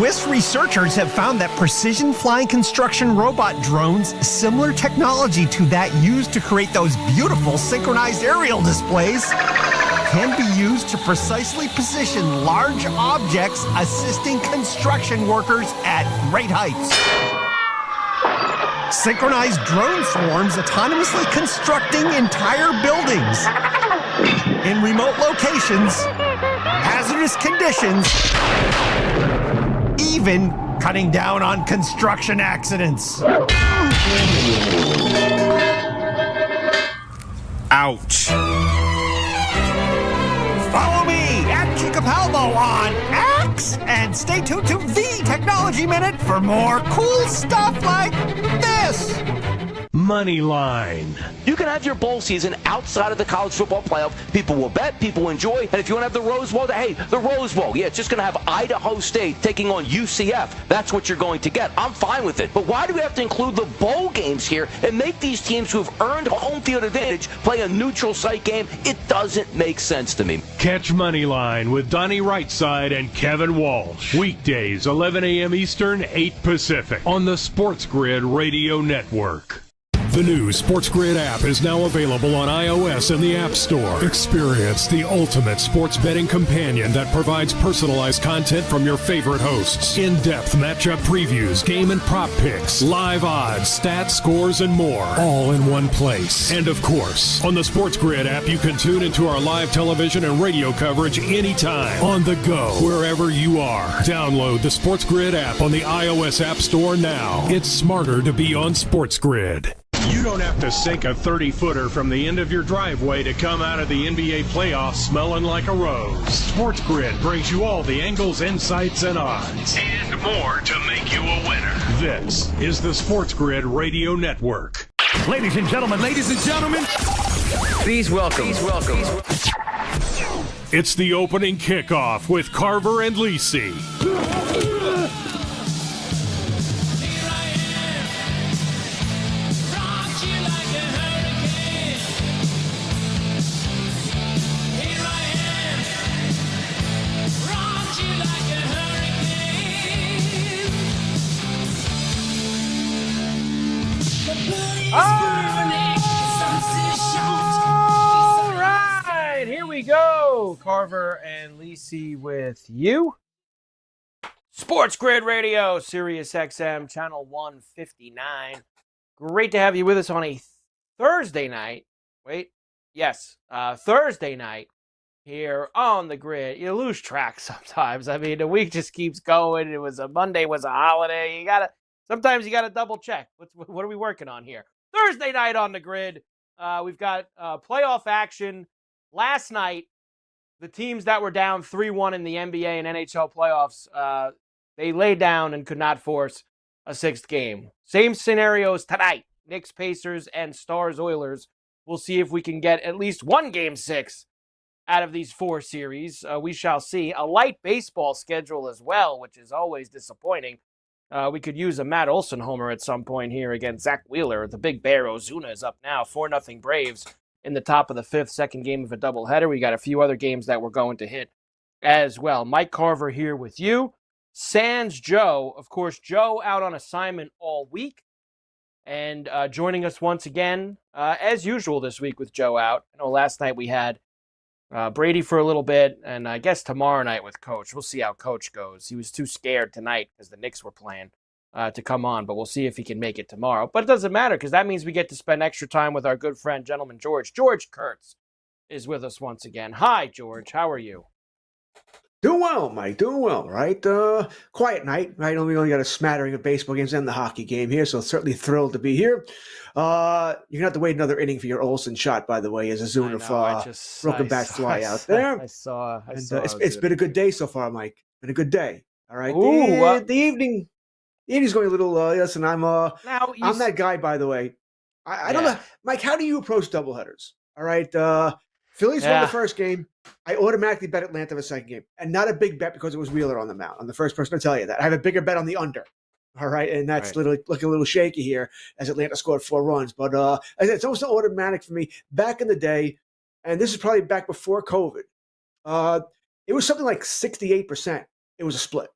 Swiss researchers have found that precision flying construction robot drones, similar technology to that used to create those beautiful synchronized aerial displays, can be used to precisely position large objects, assisting construction workers at great heights. Synchronized drone swarms autonomously constructing entire buildings in remote locations, hazardous conditions, even cutting down on construction accidents. Ouch. Follow me at Chicapalbo on X and stay tuned to the Technology Minute for more cool stuff like this. Moneyline. You can have your bowl season outside of the college football playoff. People will bet, people will enjoy. And if you want to have the Rose Bowl, hey, the Rose Bowl, yeah, it's just going to have Idaho State taking on UCF. That's what you're going to get. I'm fine with it. But why do we have to include the bowl games here and make these teams who have earned home field advantage play a neutral site game? It doesn't make sense to me. Catch Moneyline with Donnie Rightside and Kevin Walsh. Weekdays, 11 a.m. Eastern, 8 Pacific on the Sports Grid Radio Network. The new Sports Grid app is now available on iOS and the App Store. Experience the ultimate sports betting companion that provides personalized content from your favorite hosts. In-depth matchup previews, game and prop picks, live odds, stats, scores, and more. All in one place. And of course, on the Sports Grid app, you can tune into our live television and radio coverage anytime. On the go, wherever you are. Download the Sports Grid app on the iOS App Store now. It's smarter to be on Sports Grid. You don't have to sink a 30-footer from the end of your driveway to come out of the NBA playoffs smelling like a rose. Sports Grid brings you all the angles, insights, and odds. And more to make you a winner. This is the Sports Grid Radio Network. Ladies and gentlemen, please welcome. It's the opening kickoff with Carver and Lisi. All right, here we go. Carver and Lisi with you. Sports Grid Radio, Sirius XM, channel 159. Great to have you with us on a Thursday night. Thursday night here on the grid. You lose track sometimes. I mean, the week just keeps going. Monday was a holiday. Sometimes you gotta double check. What are we working on here? Thursday night on the grid. We've got playoff action. Last night, the teams that were down 3-1 in the NBA and NHL playoffs, they laid down and could not force a sixth game. Same scenarios tonight. Knicks, Pacers, and Stars, Oilers. We'll see if we can get at least one Game 6 out of these four series. We shall see. A light baseball schedule as well, which is always disappointing. We could use a Matt Olson homer at some point here against Zach Wheeler. The Big Bear Ozuna is up now, 4-0 Braves in the top of the fifth, second game of a doubleheader. We got a few other games that we're going to hit as well. Mike Carver here with you. Sans Joe. Of course, Joe out on assignment all week. And joining us once again, as usual this week with Joe out. I know last night we had Brady for a little bit, and I guess tomorrow night with Coach. We'll see how Coach goes. He was too scared tonight because the Knicks were playing to come on, but we'll see if he can make it tomorrow. But it doesn't matter because that means we get to spend extra time with our good friend, gentleman George. George Kurtz is with us once again. Hi, George. How are you? Doing well, Mike. Doing well, right? Quiet night, right? We only got a smattering of baseball games and the hockey game here, so certainly thrilled to be here. You're going to have to wait another inning for your Olsen shot, by the way, as a Zuna broken bat fly out there. I saw. It's been a good day so far, Mike. Been a good day. All right. Ooh, the evening's going a little. Listen, I'm that guy, by the way. I don't know, Mike. How do you approach doubleheaders? All right. Phillies won the first game. I automatically bet Atlanta the second game, and not a big bet because it was Wheeler on the mound. I'm the first person to tell you that. I have a bigger bet on the under. All right, and that's literally looking a little shaky here as Atlanta scored 4 runs. But it's almost automatic for me. Back in the day, and this is probably back before COVID, it was something like 68%. It was a split.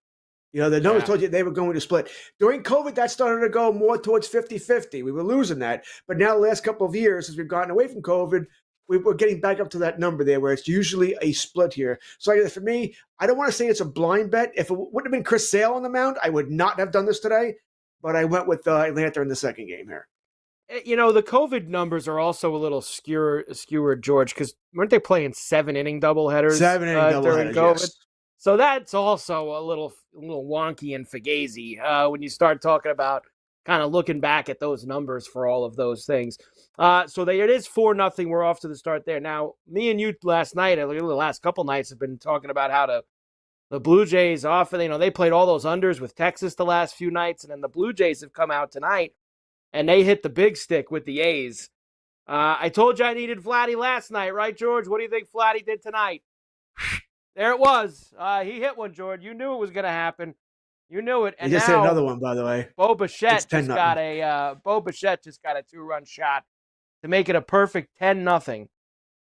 The numbers told you they were going to split. During COVID, that started to go more towards 50-50. We were losing that. But now the last couple of years, as we've gotten away from COVID, we're getting back up to that number there where it's usually a split here. So for me, I don't want to say it's a blind bet. If it wouldn't have been Chris Sale on the mound, I would not have done this today. But I went with Atlanta in the second game here. The COVID numbers are also a little skewered, George, because weren't they playing 7-inning doubleheaders? 7-inning doubleheaders, during COVID? Yes. So that's also a little wonky and fugazi when you start talking about kind of looking back at those numbers for all of those things. So it is 4-0. We're off to the start there. Now, me and you last night, the last couple nights, have been talking about how the Blue Jays often, they played all those unders with Texas the last few nights, and then the Blue Jays have come out tonight, and they hit the big stick with the A's. I told you I needed Vladdy last night, right, George? What do you think Vladdy did tonight? There it was. He hit one, George. You knew it was going to happen. You knew it. And he just hit another one, by the way. Bo Bichette just got a 2-run shot to make it a perfect 10-0.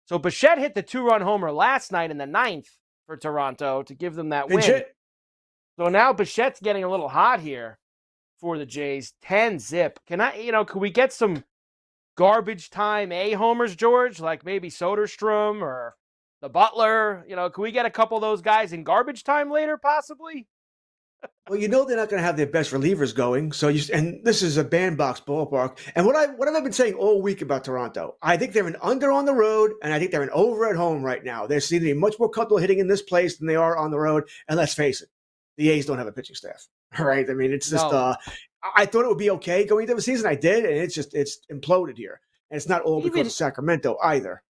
So Bichette hit the 2-run homer last night in the 9th for Toronto to give them that win. So now Bichette's getting a little hot here for the Jays. 10-0. Could we get some garbage time homers, George? Like maybe Soderstrom or the Butler, can we get a couple of those guys in garbage time later, possibly? Well, they're not going to have their best relievers going. So and this is a bandbox ballpark. And what have I been saying all week about Toronto? I think they're an under on the road, and I think they're an over at home right now. They seem to be much more comfortable hitting in this place than they are on the road. And let's face it, the A's don't have a pitching staff. All right. I mean, it's just I thought it would be okay going into the season. I did, and it's imploded here. And it's not all because of Sacramento either.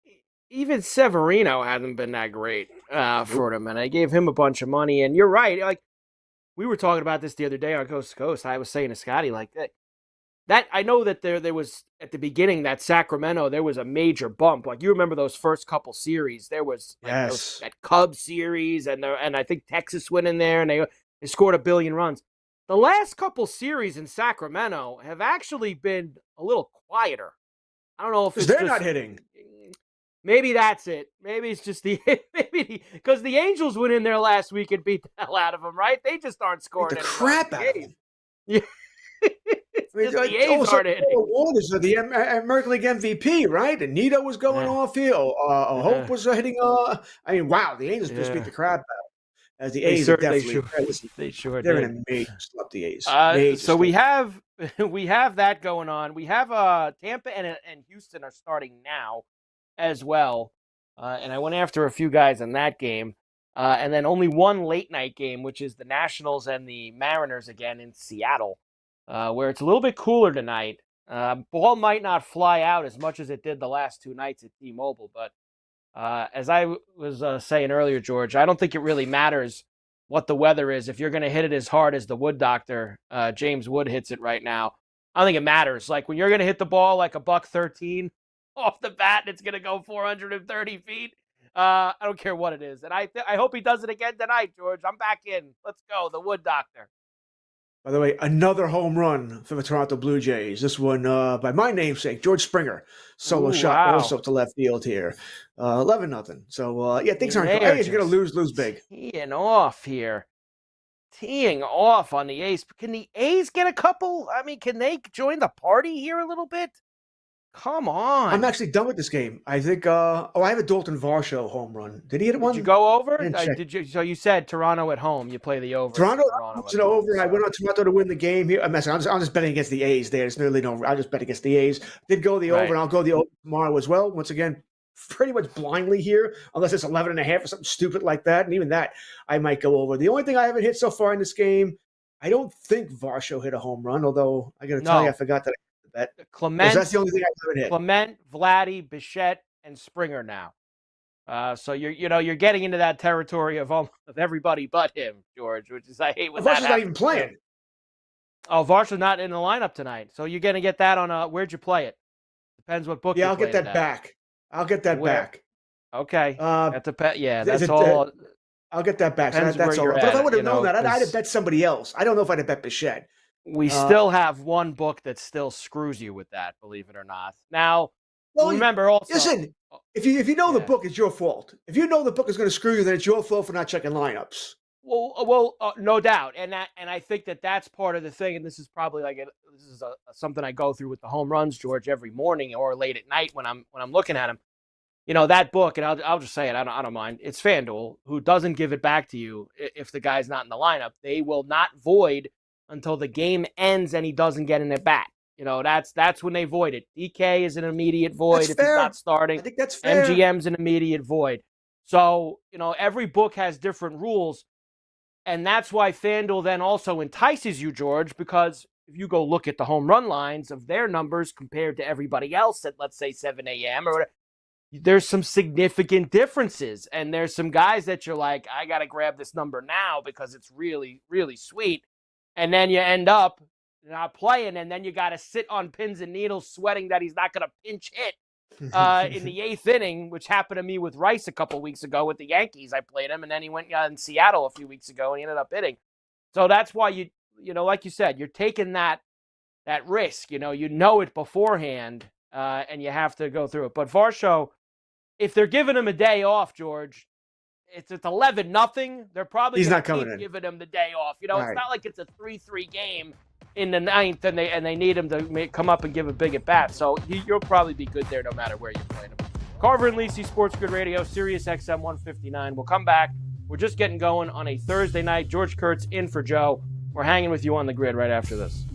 Even Severino hasn't been that great for them, and I gave him a bunch of money. And you're right, like we were talking about this the other day on Coast to Coast. I was saying to Scotty, like that I know that there was at the beginning that Sacramento there was a major bump. Like you remember those first couple series, there was that Cubs series, and I think Texas went in there and they scored 1 billion runs. The last couple series in Sacramento have actually been a little quieter. I don't know if it's they're not hitting. Maybe that's it. Maybe it's just because the Angels went in there last week and beat the hell out of them, right? They just aren't scoring the crap out of them. Yeah. The A's aren't hitting. Waters are the American League MVP, right? And Nito was going off here. Hope was hitting. Wow, the Angels just beat the crap out. As the A's are definitely they sure they're did. in a major slump. The A's. So we have that going on. We have Tampa and Houston are starting now as well. And I went after a few guys in that game. And then only one late night game, which is the Nationals and the Mariners again in Seattle, where it's a little bit cooler tonight. Ball might not fly out as much as it did the last 2 nights at T-Mobile, but as I was saying earlier, George, I don't think it really matters what the weather is. If you're going to hit it as hard as the Wood Doctor, James Wood hits it right now, I don't think it matters. Like when you're going to hit the ball like $113 off the bat and it's going to go 430 feet, I don't care what it is. And I hope he does it again tonight, George. I'm back in. Let's go, the Wood Doctor. By the way, another home run for the Toronto Blue Jays. This one by my namesake, George Springer. Solo shot also to left field here. 11-0. So, things aren't good. Hey, if you're going to lose big. Teeing off here. Teeing off on the A's. Can the A's get a couple? I mean, can they join the party here a little bit? Come on. I'm actually done with this game. I think, I have a Dalton Varsho home run. Did he hit one? Did you go over? So you said Toronto at home. You play the over. Toronto over. I went on Toronto to win the game here. I'm just betting against the A's there. There's nearly no, I just bet against the A's. Did go the over, and I'll go the over tomorrow as well. Once again, pretty much blindly here, unless it's 11.5 or something stupid like that. And even that, I might go over. The only thing I haven't hit so far in this game, I don't think Varsho hit a home run, although I got to tell you, I forgot that. Clement, that's the only thing I haven't hit. Clement, Vladdy, Bichette, and Springer now. So you're getting into that territory of everybody but him, George, which is I hate when that happens. Not even playing. Oh, Varsho's not in the lineup tonight, so you're gonna get that on where'd you play it? Depends what book. Yeah, I'll get that back. I'll get that back. Okay. That's all. I'll get that back. So that's all. But if I would have known that, I'd have bet somebody else. I don't know if I'd have bet Bichette. We still have one book that still screws you with that, believe it or not. Now, remember also... Listen, if you know the book, it's your fault. If you know the book is going to screw you, then it's your fault for not checking lineups. No doubt, and I think that's part of the thing. And this is probably something I go through with the home runs, George, every morning or late at night when I'm looking at them. That book, and I'll just say it. I don't mind. It's FanDuel who doesn't give it back to you if the guy's not in the lineup. They will not void until the game ends and he doesn't get in at bat. That's when they void it. DK is an immediate void if he's not starting. I think that's fair. MGM's an immediate void. So every book has different rules. And that's why FanDuel then also entices you, George, because if you go look at the home run lines of their numbers compared to everybody else at, let's say, 7 a.m. or whatever, there's some significant differences. And there's some guys that you're like, I got to grab this number now because it's really, really sweet. And then you end up not playing, and then you got to sit on pins and needles sweating that he's not going to pinch hit in the 8th inning, which happened to me with Rice a couple weeks ago with the Yankees. I played him, and then he went in Seattle a few weeks ago, and he ended up hitting. So that's why you like you said, you're taking that risk. You know it beforehand, and you have to go through it. But Varsho, if they're giving him a day off, George, it's 11-0. They're probably he's not keep coming in. Giving him the day off. It's right. not like it's a 3-3 game in the 9th, and they need him to come up and give a big at bat. So you'll probably be good there no matter where you're playing him. Carver and Lisi, Sports Grid Radio, Sirius XM 159. We'll come back. We're just getting going on a Thursday night. George Kurtz in for Joe. We're hanging with you on the grid right after this.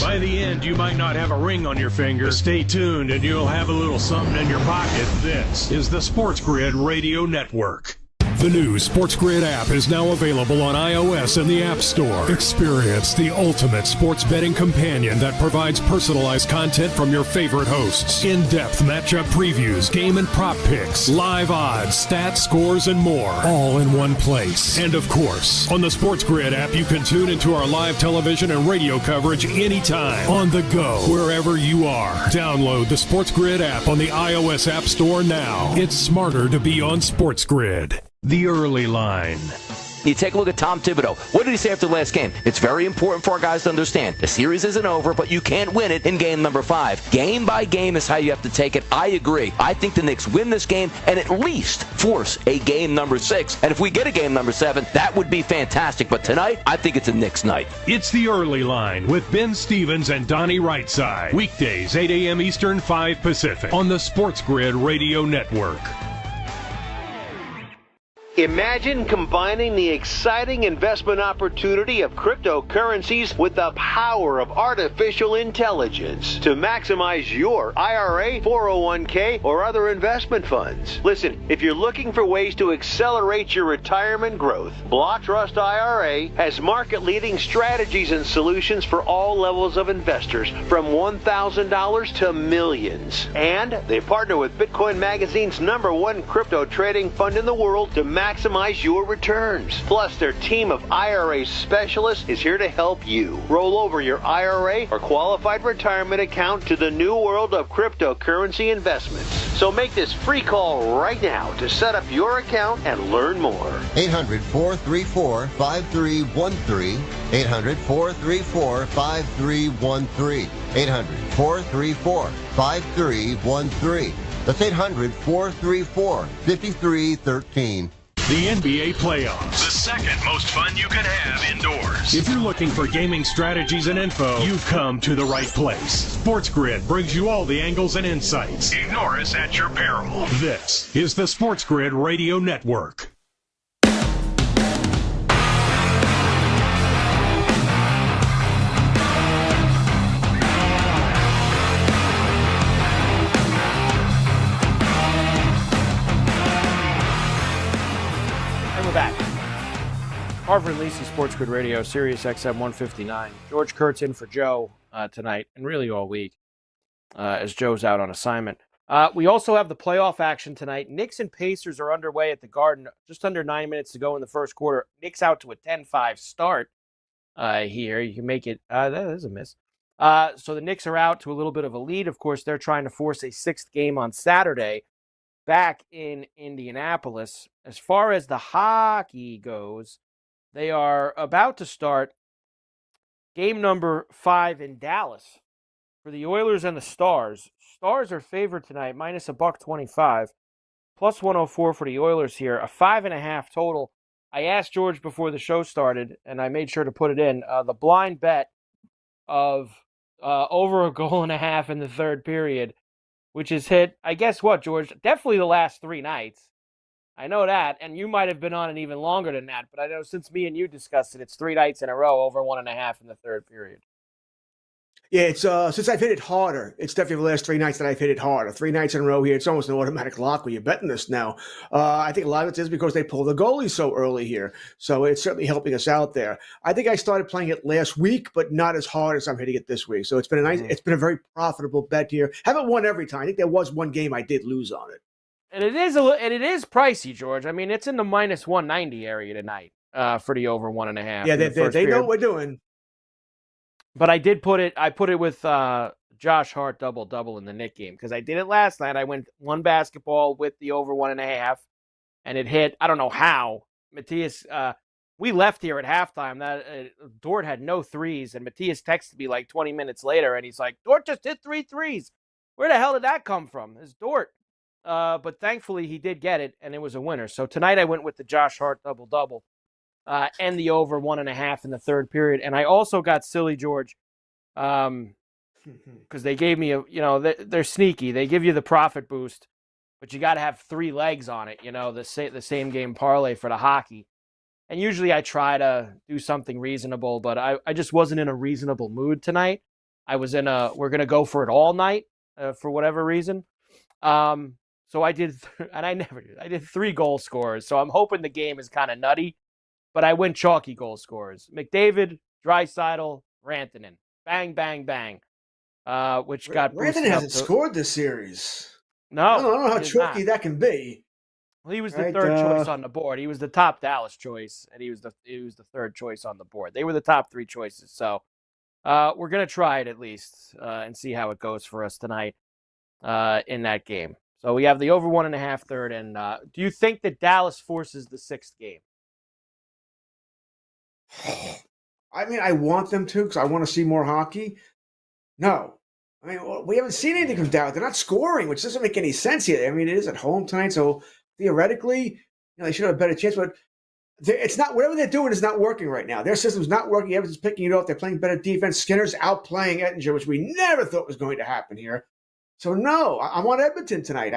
By the end, you might not have a ring on your finger. Stay tuned and you'll have a little something in your pocket. This is the Sports Grid Radio Network. The new Sports Grid app is now available on iOS and the App Store. Experience the ultimate sports betting companion that provides personalized content from your favorite hosts. In-depth matchup previews, game and prop picks, live odds, stats, scores, and more. All in one place. And of course, on the Sports Grid app, you can tune into our live television and radio coverage anytime. On the go, wherever you are. Download the Sports Grid app on the iOS App Store now. It's smarter to be on Sports Grid. The early line. You take a look at Tom Thibodeau. What did he say after the last game? It's very important for our guys to understand. The series isn't over, but you can't win it in game number 5. Game by game is how you have to take it. I agree. I think the Knicks win this game and at least force a game number 6. And if we get a game number 7, that would be fantastic. But tonight, I think it's a Knicks night. It's the early line with Ben Stevens and Donnie Rightside. Weekdays, 8 a.m. Eastern, 5 Pacific on the Sports Grid Radio Network. Imagine combining the exciting investment opportunity of cryptocurrencies with the power of artificial intelligence to maximize your IRA, 401k, or other investment funds. Listen, if you're looking for ways to accelerate your retirement growth, Block Trust IRA has market-leading strategies and solutions for all levels of investors, from $1,000 to millions. And they partner with Bitcoin Magazine's #1 crypto trading fund in the world to maximize your returns. Plus, their team of IRA specialists is here to help you roll over your IRA or qualified retirement account to the new world of cryptocurrency investments. So make this free call right now to set up your account and learn more. 800-434-5313. 800-434-5313. 800-434-5313. That's 800-434-5313. The NBA playoffs. The second most fun you can have indoors. If you're looking for gaming strategies and info, you've come to the right place. Sports Grid brings you all the angles and insights. Ignore us at your peril. This is the Sports Grid Radio Network. Carver and Lisi, Sports Grid Radio, Sirius XM 159. George Kurtz in for Joe tonight, and really all week, as Joe's out on assignment. We also have the playoff action tonight. Knicks and Pacers are underway at the Garden. Just under 9 minutes to go in the first quarter. Knicks out to a 10-5 start here. You can make it. That is a miss. So the Knicks are out to a little bit of a lead. Of course, they're trying to force a 6th game on Saturday back in Indianapolis. As far as the hockey goes, they are about to start game number 5 in Dallas for the Oilers and the Stars. Stars are favored tonight, minus $1.25, plus 104 for the Oilers here. A 5.5 total. I asked George before the show started, and I made sure to put it in. The blind bet of over a goal and a half in the third period, which has hit, I guess what, George? Definitely the last 3 nights. I know that, and you might have been on it even longer than that, but I know since me and you discussed it, it's 3 nights in a row, over 1.5 in the third period. Yeah, it's since I've hit it harder, it's definitely the last 3 nights that I've hit it harder. 3 nights in a row here, it's almost an automatic lock when you're betting this now. I think a lot of it is because they pull the goalie so early here, so it's certainly helping us out there. I think I started playing it last week, but not as hard as I'm hitting it this week. So it's been a nice, it's been a very profitable bet here. Haven't won every time. I think there was one game I did lose on it. And it is pricey, George. I mean, it's in the minus 190 area tonight for the over 1.5. Yeah, they know what we're doing. But I put it with Josh Hart double in the Knick game because I did it last night. I went 1 basketball with the over 1.5, and it hit. I don't know how. Matthias, we left here at halftime. That Dort had no threes, and Matthias texted me like 20 minutes later, and he's like, "Dort just hit 3 threes. Where the hell did that come from?" It's Dort. But thankfully he did get it, and it was a winner. So tonight I went with the Josh Hart double. And the over 1.5 in the third period. And I also got silly, George, because they gave me they're sneaky. They give you the profit boost, but you got to have 3 legs on it, the same game parlay for the hockey. And usually I try to do something reasonable, but I just wasn't in a reasonable mood tonight. I was we're going to go for it all night for whatever reason. So I did, and I did 3 goal scorers. So I'm hoping the game is kind of nutty. But I went chalky goal scorers. McDavid, Draisaitl, Rantanen. Bang, bang, bang. Which got Rantanen hasn't scored this series. No. I don't know how chalky that can be. Well, he was the third choice on the board. He was the top Dallas choice, and he was the third choice on the board. They were the top 3 choices. So we're going to try it at least and see how it goes for us tonight in that game. So we have the over 1.5 third. And do you think that Dallas forces the 6th game? I mean, I want them to because I want to see more hockey. No. I mean, we haven't seen anything from Dallas. They're not scoring, which doesn't make any sense here. I mean, it is at home tonight, so theoretically, they should have a better chance. But it's not, whatever they're doing is not working right now. Their system's not working. Everyone's picking it off. They're playing better defense. Skinner's outplaying Ettinger, which we never thought was going to happen here. So, no, I want Edmonton tonight.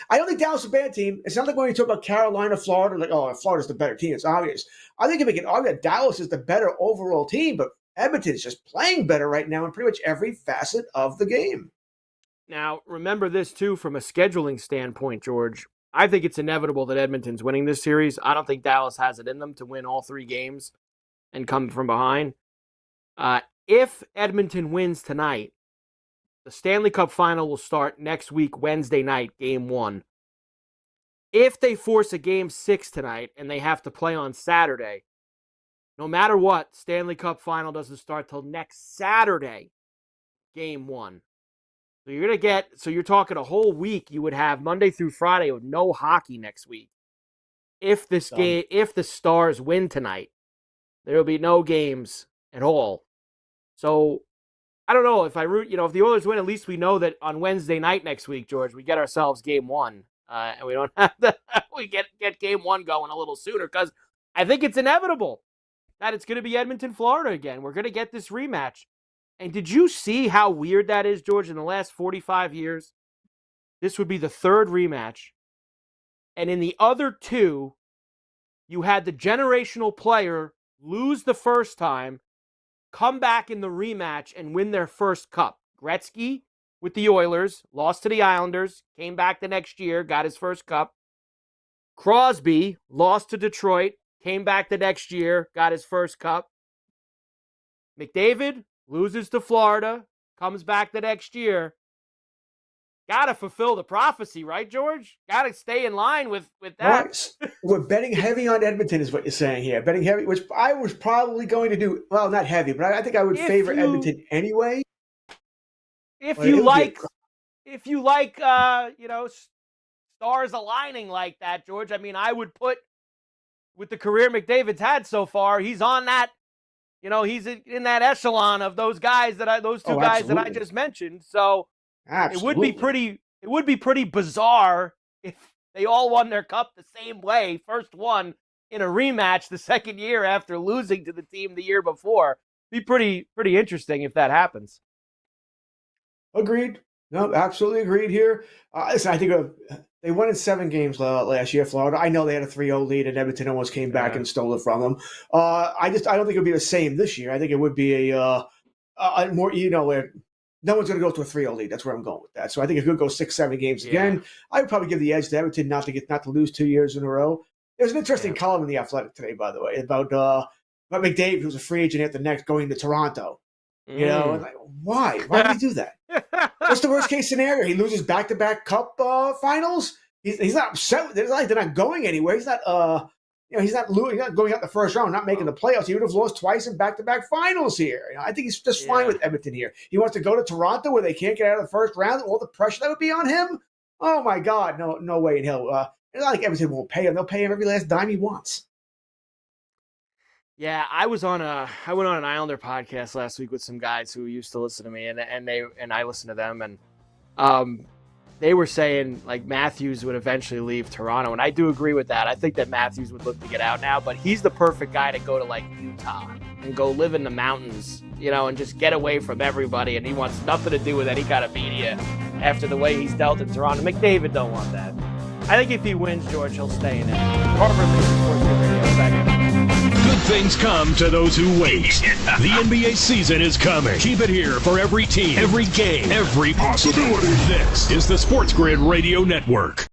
I don't think Dallas is a bad team. It's not like when you talk about Carolina, Florida, like, oh, Florida's the better team. It's obvious. I think if we can argue that Dallas is the better overall team, but Edmonton is just playing better right now in pretty much every facet of the game. Now, remember this, too, from a scheduling standpoint, George. I think it's inevitable that Edmonton's winning this series. I don't think Dallas has it in them to win all 3 games and come from behind. If Edmonton wins tonight, the Stanley Cup final will start next week, Wednesday night, Game 1. If they force a Game 6 tonight and they have to play on Saturday, no matter what, Stanley Cup final doesn't start till next Saturday, Game 1. So you're talking a whole week you would have Monday through Friday with no hockey next week. If the Stars win tonight, there will be no games at all. So I don't know if if the Oilers win, at least we know that on Wednesday night next week, George, we get ourselves Game 1, and we don't have to. We get Game 1 going a little sooner because I think it's inevitable that it's going to be Edmonton, Florida again. We're going to get this rematch. And did you see how weird that is, George? In the last 45 years, this would be the 3rd rematch, and in the other 2, you had the generational player lose the first time, come back in the rematch and win their first cup. Gretzky with the Oilers, lost to the Islanders, came back the next year, got his first cup. Crosby lost to Detroit, came back the next year, got his first cup. McDavid loses to Florida, comes back the next year. Got to fulfill the prophecy, right, George? Got to stay in line with that. Right. We're betting heavy on Edmonton is what you're saying here. Betting heavy, which I was probably going to do. Well, not heavy, but I think I would favor Edmonton anyway. If you like, stars aligning like that, George, I mean, I would put, with the career McDavid's had so far, he's on that, he's in that echelon of those guys that I just mentioned. So absolutely. it would be pretty bizarre if they all won their cup the same way. First one in a rematch the second year after losing to the team the year before. Be pretty interesting if that happens. Agreed. No, absolutely agreed here. Listen, I think they won in 7 games last year, Florida. I know they had a 3-0 lead, and Edmonton almost came back and stole it from them. I don't think it would be the same this year. I think it would be a more, where no one's going to go to a 3-0 lead. That's where I'm going with that. So I think it could go 6-7 games again. I would probably give the edge to Edmonton not to lose 2 years in a row. There's an interesting column in The Athletic today, by the way, about McDavid, who's a free agent at the next, going to Toronto. And like, why? Why would he do that? What's the worst case scenario? He loses back-to-back cup finals. He's not upset. It's like they're not going anywhere. He's not. He's not going out the first round, not making the playoffs. He would have lost twice in back-to-back finals here. I think he's just fine with Edmonton here. He wants to go to Toronto where they can't get out of the first round. All the pressure that would be on him. Oh my God, no way in hell. It's not like Edmonton won't pay him. They'll pay him every last dime he wants. Yeah, I went on an Islander podcast last week with some guys who used to listen to me, and I listened to them, and they were saying like Matthews would eventually leave Toronto, and I do agree with that. I think that Matthews would look to get out now, but he's the perfect guy to go to like Utah and go live in the mountains, and just get away from everybody, and he wants nothing to do with any kind of media after the way he's dealt in Toronto. McDavid don't want that. I think if he wins, George, he'll stay in it. Carver and Lisi, Sports Grid Radio, back in. Good things come to those who wait. The NBA season is coming. Keep it here for every team, every game, every possibility. This is the Sports Grid Radio Network.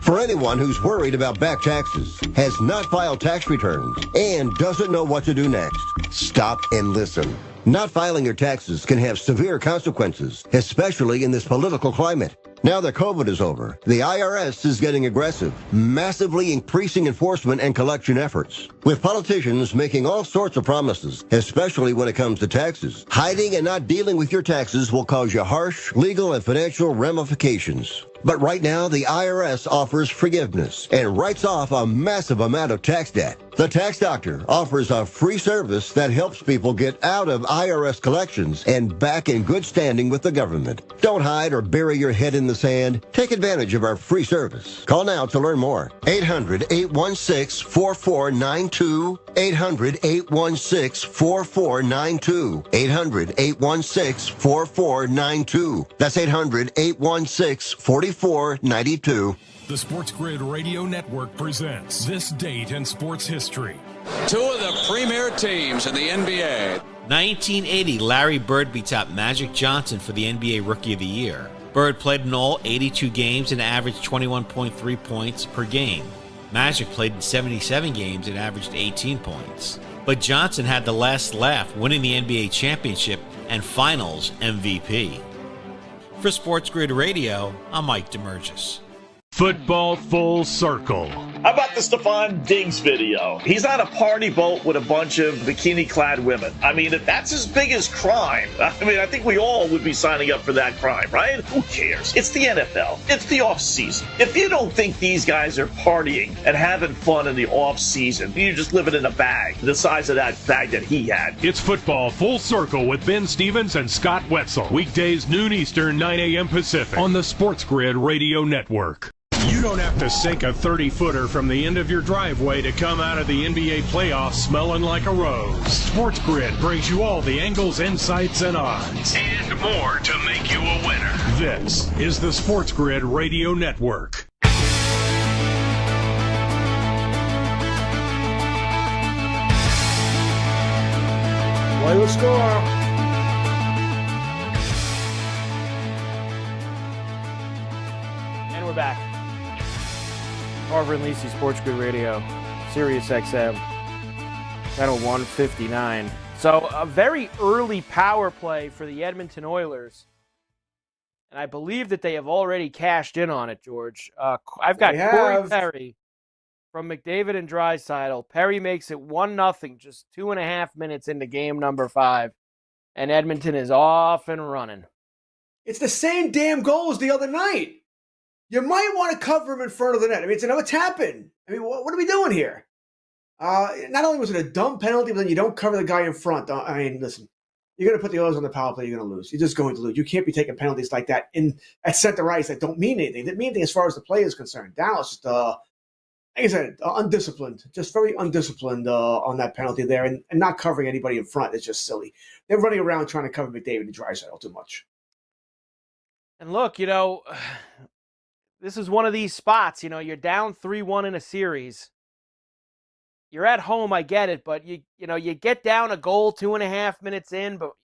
For anyone who's worried about back taxes, has not filed tax returns, and doesn't know what to do next, stop and listen. Not filing your taxes can have severe consequences, especially in this political climate. Now that COVID is over, the IRS is getting aggressive, massively increasing enforcement and collection efforts. With politicians making all sorts of promises, especially when it comes to taxes, hiding and not dealing with your taxes will cause you harsh legal and financial ramifications. But right now, the IRS offers forgiveness and writes off a massive amount of tax debt. The Tax Doctor offers a free service that helps people get out of IRS collections and back in good standing with the government. Don't hide or bury your head in the sand. Take advantage of our free service. Call now to learn more. 800-816-4492. 800-816-4492. 800-816-4492. That's 800-816-4492. The Sports Grid Radio Network presents This Date in Sports History. 2 of the premier teams in the NBA. 1980, Larry Bird beats out Magic Johnson for the NBA Rookie of the Year. Bird played in all 82 games and averaged 21.3 points per game. Magic played in 77 games and averaged 18 points. But Johnson had the last laugh, winning the NBA championship and Finals MVP. For Sports Grid Radio, I'm Mike DeMurgis. Football Full Circle. How about the Stephon Diggs video? He's on a party boat with a bunch of bikini-clad women. I mean, if that's his biggest crime, I think we all would be signing up for that crime, right? Who cares? It's the NFL. It's the off-season. If you don't think these guys are partying and having fun in the off-season, you're just living in a bag the size of that bag that he had. It's Football Full Circle with Ben Stevens and Scott Wetzel. Weekdays, noon Eastern, 9 a.m. Pacific on the Sports Grid Radio Network. You don't have to sink a 30-footer from the end of your driveway to come out of the NBA playoffs smelling like a rose. Sports Grid brings you all the angles, insights, and odds. And more to make you a winner. This is the Sports Grid Radio Network. Play the score. And we're back. Carver and Lisi, Sports Grid Radio, Sirius XM, channel 159. So a very early power play for the Edmonton Oilers. And I believe that they have already cashed in on it, George. I've got Corey Perry from McDavid and Draisaitl. Perry makes it 1-0, just 2.5 minutes into game number 5. And Edmonton is off and running. It's the same damn goal as the other night. You might want to cover him in front of the net. I mean, it's another tap-in. I mean, what are we doing here? Not only was it a dumb penalty, but then you don't cover the guy in front. I mean, listen, you're going to put the Oilers on the power play, you're going to lose. You're just going to lose. You can't be taking penalties like that at center ice that don't mean anything. That mean anything as far as the play is concerned. Dallas just, like I said, undisciplined. Just very undisciplined on that penalty there, and not covering anybody in front is just silly. They're running around trying to cover McDavid and Draisaitl too much. And look, this is one of these spots. You're down 3-1 in a series. You're at home, I get it, but you get down a goal 2.5 minutes in, but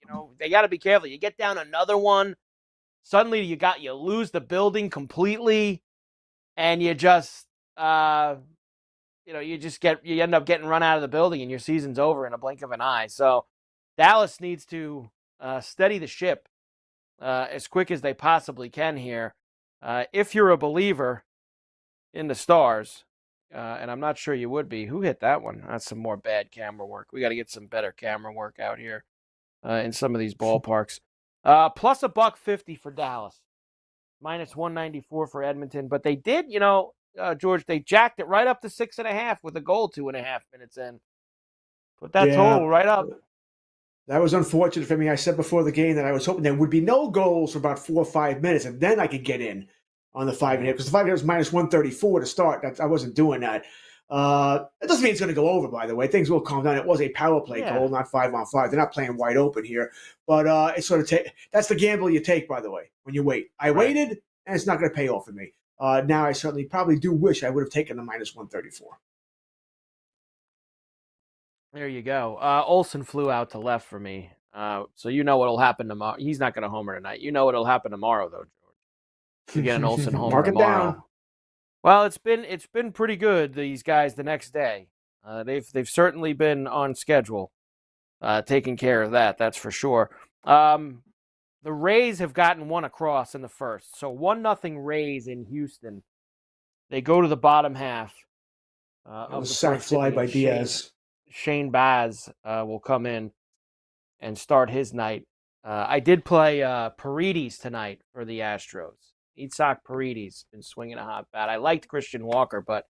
they got to be careful. You get down another one, suddenly you lose the building completely, and you just you end up getting run out of the building, and your season's over in a blink of an eye. So Dallas needs to steady the ship as quick as they possibly can here. If you're a believer in the Stars. And I'm not sure you would be. Who hit that one? That's some more bad camera work. We got to get some better camera work out here in some of these ballparks. Plus $1.50 for Dallas. Minus 194 for Edmonton. But they did, George, they jacked it right up to 6.5 with a goal 2.5 minutes in. Put that total right up. That was unfortunate for me. I said before the game that I was hoping there would be no goals for about 4 or 5 minutes, and then I could get in on the 5-minute, because the 5-minute was minus 134 to start. I wasn't doing that. It doesn't mean it's going to go over, by the way. Things will calm down. It was a power play goal, not 5-on-5. They're not playing wide open here. But it's sort of that's the gamble you take, by the way, when you wait. I waited, and it's not going to pay off for me. Now I certainly probably do wish I would have taken the minus 134. There you go. Olsen flew out to left for me. So you know what'll happen tomorrow. He's not going to homer tonight. You know what'll happen tomorrow, though, George. You get an Olsen homer Mark it tomorrow. Down. Well, it's been pretty good, these guys, the next day. They've certainly been on schedule, taking care of that, that's for sure. The Rays have gotten one across in the first. So 1-0 Rays in Houston. They go to the bottom half. Of the sack fly by Diaz. Shane Baz will come in and start his night. I did play Paredes tonight for the Astros. Itzhak Paredes been swinging a hot bat. I liked Christian Walker, but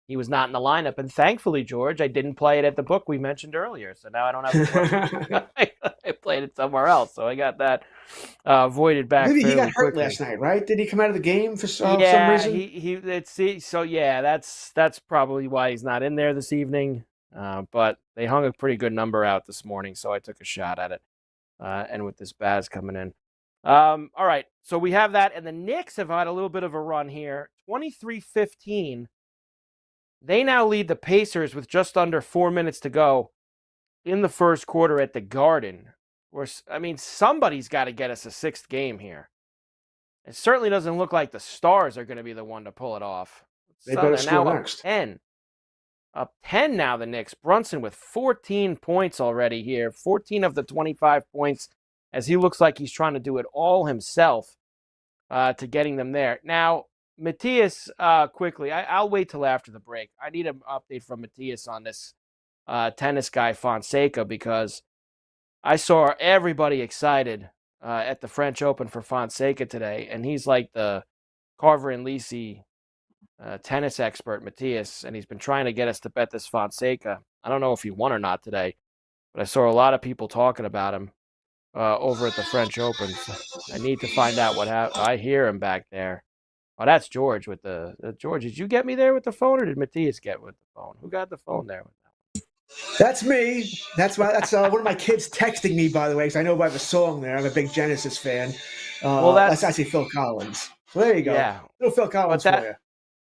he was not in the lineup. And thankfully, George, I didn't play it at the book we mentioned earlier. So now I don't have to play. I played it somewhere else. So I got that voided back. Maybe he got hurt quickly last night, right? Did he come out of the game for some reason? That's probably why he's not in there this evening. But they hung a pretty good number out this morning, so I took a shot at it. And with this Baz coming in. All right, so we have that, and the Knicks have had a little bit of a run here. 23-15. They now lead the Pacers with just under 4 minutes to go in the first quarter at the Garden. Somebody's got to get us a sixth game here. It certainly doesn't look like the Stars are going to be the one to pull it off. They better score next. Up 10 now, the Knicks. Brunson with 14 points already here. 14 of the 25 points, as he looks like he's trying to do it all himself to getting them there. Now, Matthias, quickly, I'll wait till after the break. I need an update from Matthias on this tennis guy, Fonseca, because I saw everybody excited at the French Open for Fonseca today, and he's like the Carver and Lisi tennis expert, Matthias, and he's been trying to get us to bet this Fonseca. I don't know if he won or not today, but I saw a lot of people talking about him over at the French Open. So I need to find out what happened. I hear him back there. Oh, that's George with the George. Did you get me there with the phone, or did Matthias get with the phone? Who got the phone there with that one? That's me. That's one of my kids texting me, by the way, because I know by the song there. I'm a big Genesis fan. Well, that's actually Phil Collins. So there you go. Yeah. Little Phil Collins for you.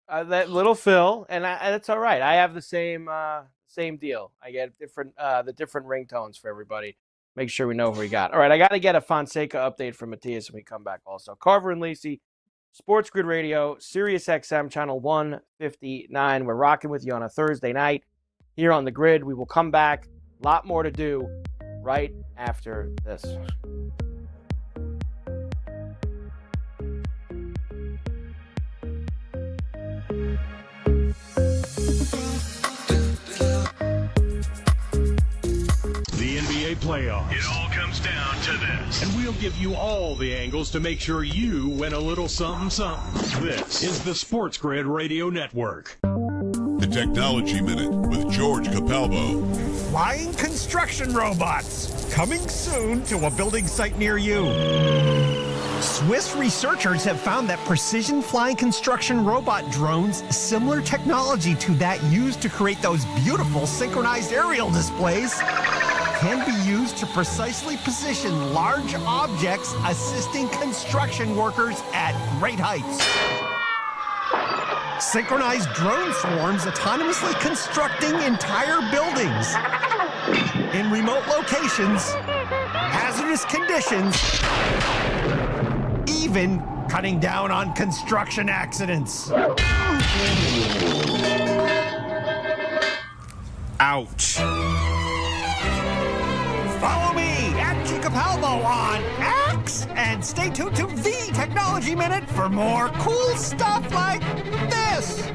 That little Phil, and that's all right. I have the same deal. I get the different ringtones for everybody. Make sure we know who we got. All right, I got to get a Fonseca update from Matthias when we come back also. Carver and Lisi, Sports Grid Radio, Sirius XM, channel 159. We're rocking with you on a Thursday night here on the grid. We will come back. A lot more to do right after this. Playoffs. It all comes down to this. And we'll give you all the angles to make sure you win a little something something. This is the Sports Grid Radio Network. The Technology Minute with George Capalbo. Flying construction robots coming soon to a building site near you. Swiss researchers have found that precision flying construction robot drones, similar technology to that used to create those beautiful synchronized aerial displays, can be used to precisely position large objects, assisting construction workers at great heights. Synchronized drone swarms autonomously constructing entire buildings in remote locations, hazardous conditions, even cutting down on construction accidents. Ouch. Follow me at Capalbo on X and stay tuned to the Technology Minute for more cool stuff like this.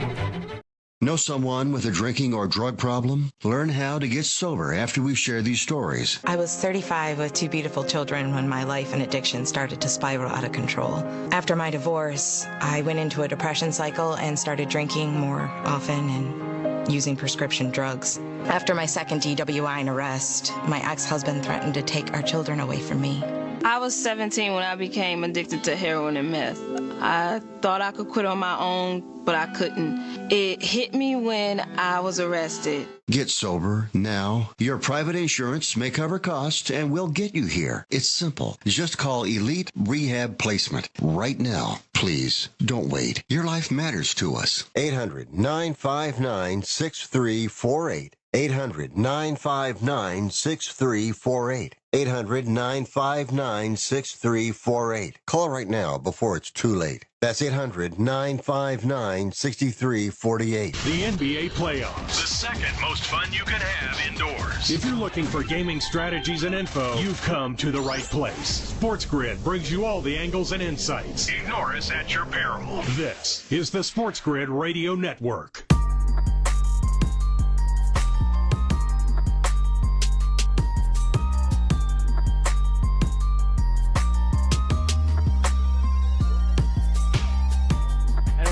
Know someone with a drinking or drug problem? Learn how to get sober after we share these stories. I was 35 with 2 beautiful children when my life and addiction started to spiral out of control. After my divorce, I went into a depression cycle and started drinking more often and using prescription drugs. After my second DWI and arrest, my ex-husband threatened to take our children away from me. I was 17 when I became addicted to heroin and meth. I thought I could quit on my own, but I couldn't. It hit me when I was arrested. Get sober now. Your private insurance may cover costs and we'll get you here. It's simple. Just call Elite Rehab Placement right now. Please, don't wait. Your life matters to us. 800-959-6348. 800-959-6348. 800-959-6348. Call right now before it's too late. That's 800-959-6348. The NBA playoffs. The second most fun you can have indoors. If you're looking for gaming strategies and info, you've come to the right place. Sports Grid brings you all the angles and insights. Ignore us at your peril. This is the Sports Grid Radio Network.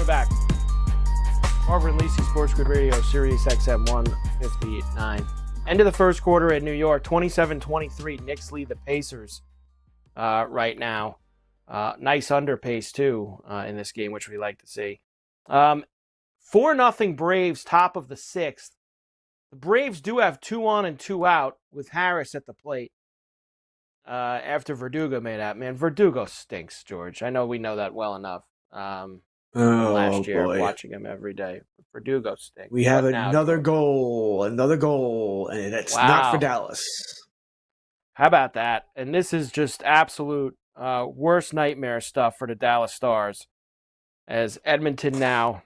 Back. Carver and Lisi, Sports Grid Radio, Sirius XM 159. End of the first quarter in New York, 27-23. Knicks lead the Pacers right now. Nice underpace, too, in this game, which we like to see. 4-0 Braves, top of the sixth. The Braves do have 2 on and 2 out with Harris at the plate after Verdugo made out. Man, Verdugo stinks, George. I know we know that well enough. Last year, watching him every day. Verdugo stinks. We have another goal, and it's not for Dallas. How about that? And this is just absolute worst nightmare stuff for the Dallas Stars. As Edmonton now,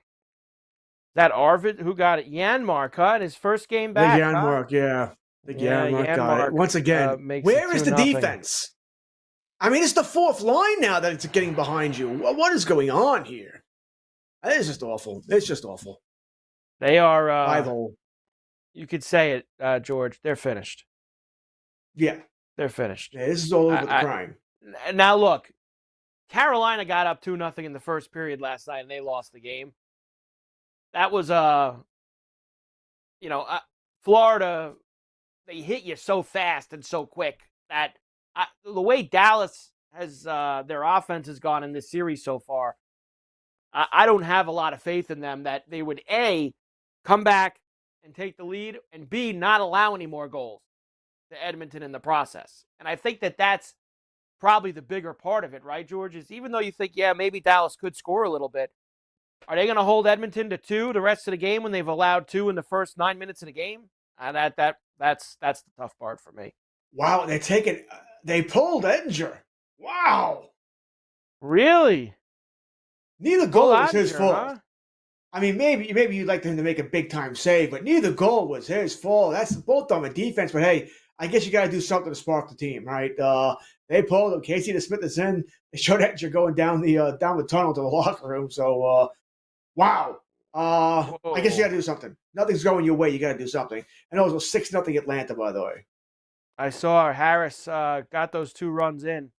that Arvid who got it, Janmark, huh? His first game back. Janmark, yeah. Janmark got it. Once again, where is the defense? I mean, it's the fourth line now that it's getting behind you. What is going on here? It's just awful. It's just awful. They are, you could say it, George, they're finished. Yeah. They're finished. Yeah, this is all over the crime. Now, look, Carolina got up 2-0 in the first period last night, and they lost the game. That was, Florida, they hit you so fast and so quick that the way Dallas has their offense has gone in this series so far, I don't have a lot of faith in them that they would, A, come back and take the lead, and B, not allow any more goals to Edmonton in the process. And I think that that's probably the bigger part of it, right, George? Is even though you think, yeah, maybe Dallas could score a little bit, are they going to hold Edmonton to 2 the rest of the game when they've allowed 2 in the first 9 minutes of the game? That's the tough part for me. Wow, they pulled Edinger. Wow. Really? Neither goal was his fault. Huh? I mean, maybe you'd like him to make a big-time save, but neither goal was his fault. That's both on the defense, but hey, I guess you got to do something to spark the team, right? They pulled him. Casey DeSmith is in. They showed that you're going down the tunnel to the locker room. So, wow. I guess you got to do something. Nothing's going your way. You got to do something. And it was 6-0 Atlanta, by the way. I saw Harris got those 2 runs in.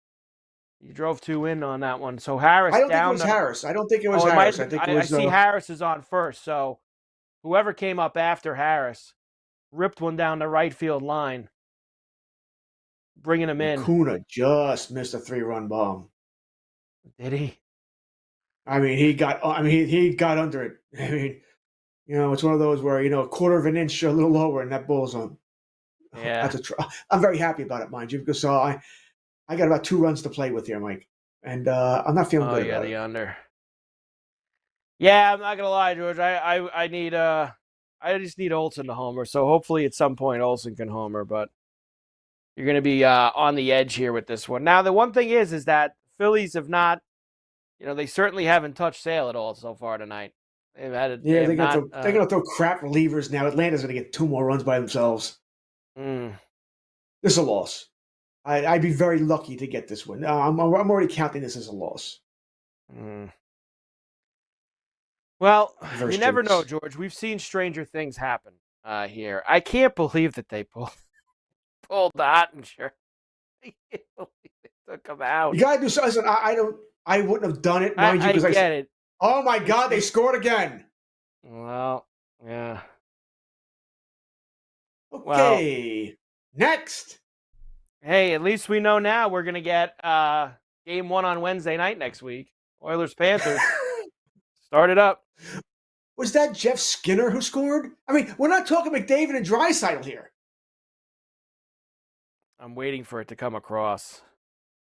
He drove 2 in on that one. So Harris. I don't think it was Harris. I don't think it was Harris. I think it was. I see Harris is on first. So whoever came up after Harris ripped one down the right field line, bringing him in. Acuna just missed a 3-run bomb. Did he? I mean, he got under it. I mean, it's one of those where, a quarter of an inch a little lower and that ball's on. Yeah. I'm very happy about it, mind you, because I got about 2 runs to play with here, Mike. And I'm not feeling good about it. The under. Yeah, I'm not going to lie, George. I need I just need Olsen to homer. So hopefully at some point Olsen can homer, but you're going to be on the edge here with this one. Now, the one thing is that Phillies have not, they certainly haven't touched Sale at all so far tonight. They've had they're going to throw crap relievers now. Atlanta's going to get 2 more runs by themselves. This is a loss. I'd be very lucky to get this one. I'm already counting this as a loss. Well, you never know, George. We've seen stranger things happen here. I can't believe that they pulled the Ottinger. I can't believe they took him out. You gotta do something. I wouldn't have done it, mind you, because I get it. Oh my God, they scored again. Well, yeah. Okay, next. Hey, at least we know now we're gonna get game 1 on Wednesday night next week. Oilers Panthers. Start it up. Was that Jeff Skinner who scored? I mean, we're not talking McDavid and Draisaitl here. I'm waiting for it to come across.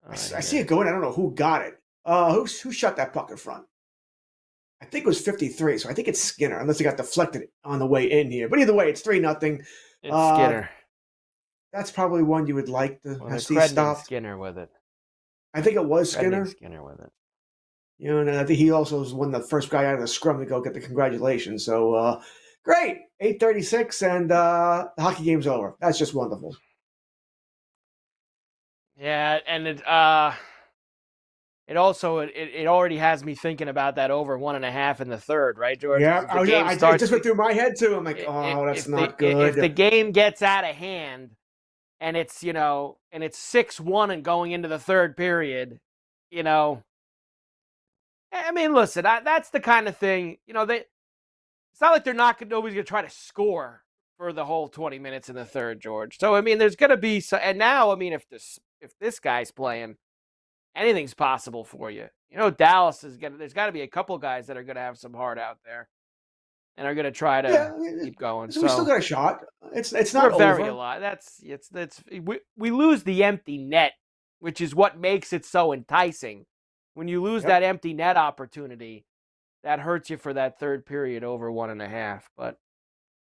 I see it going. I don't know who got it. Who shot that puck in front? I think it was 53, so I think it's Skinner, unless it got deflected on the way in here. But either way, it's 3-0. It's Skinner. That's probably one you would like to see stopped. Skinner with it. I think it was Skinner. Skinner with it. And I think he also was one of the first guy out of the scrum to go get the congratulations. So, great. 8:36, and the hockey game's over. That's just wonderful. Yeah, and it already has me thinking about that over 1.5 in the third, right, George? Yeah, I just went through my head too. I'm like, that's not good. If the game gets out of hand, and it's 6-1 and going into the third period, I mean, listen, that's the kind of thing, it's not like nobody's going to try to score for the whole 20 minutes in the third, George. So, I mean, there's going to be, and now, I mean, if this guy's playing, anything's possible for you. Dallas there's got to be a couple guys that are going to have some heart out there and are going to try to keep going. So we still got a shot. It's not over. Very a lot. We lose the empty net, which is what makes it so enticing. When you lose that empty net opportunity, that hurts you for that third period over 1.5. But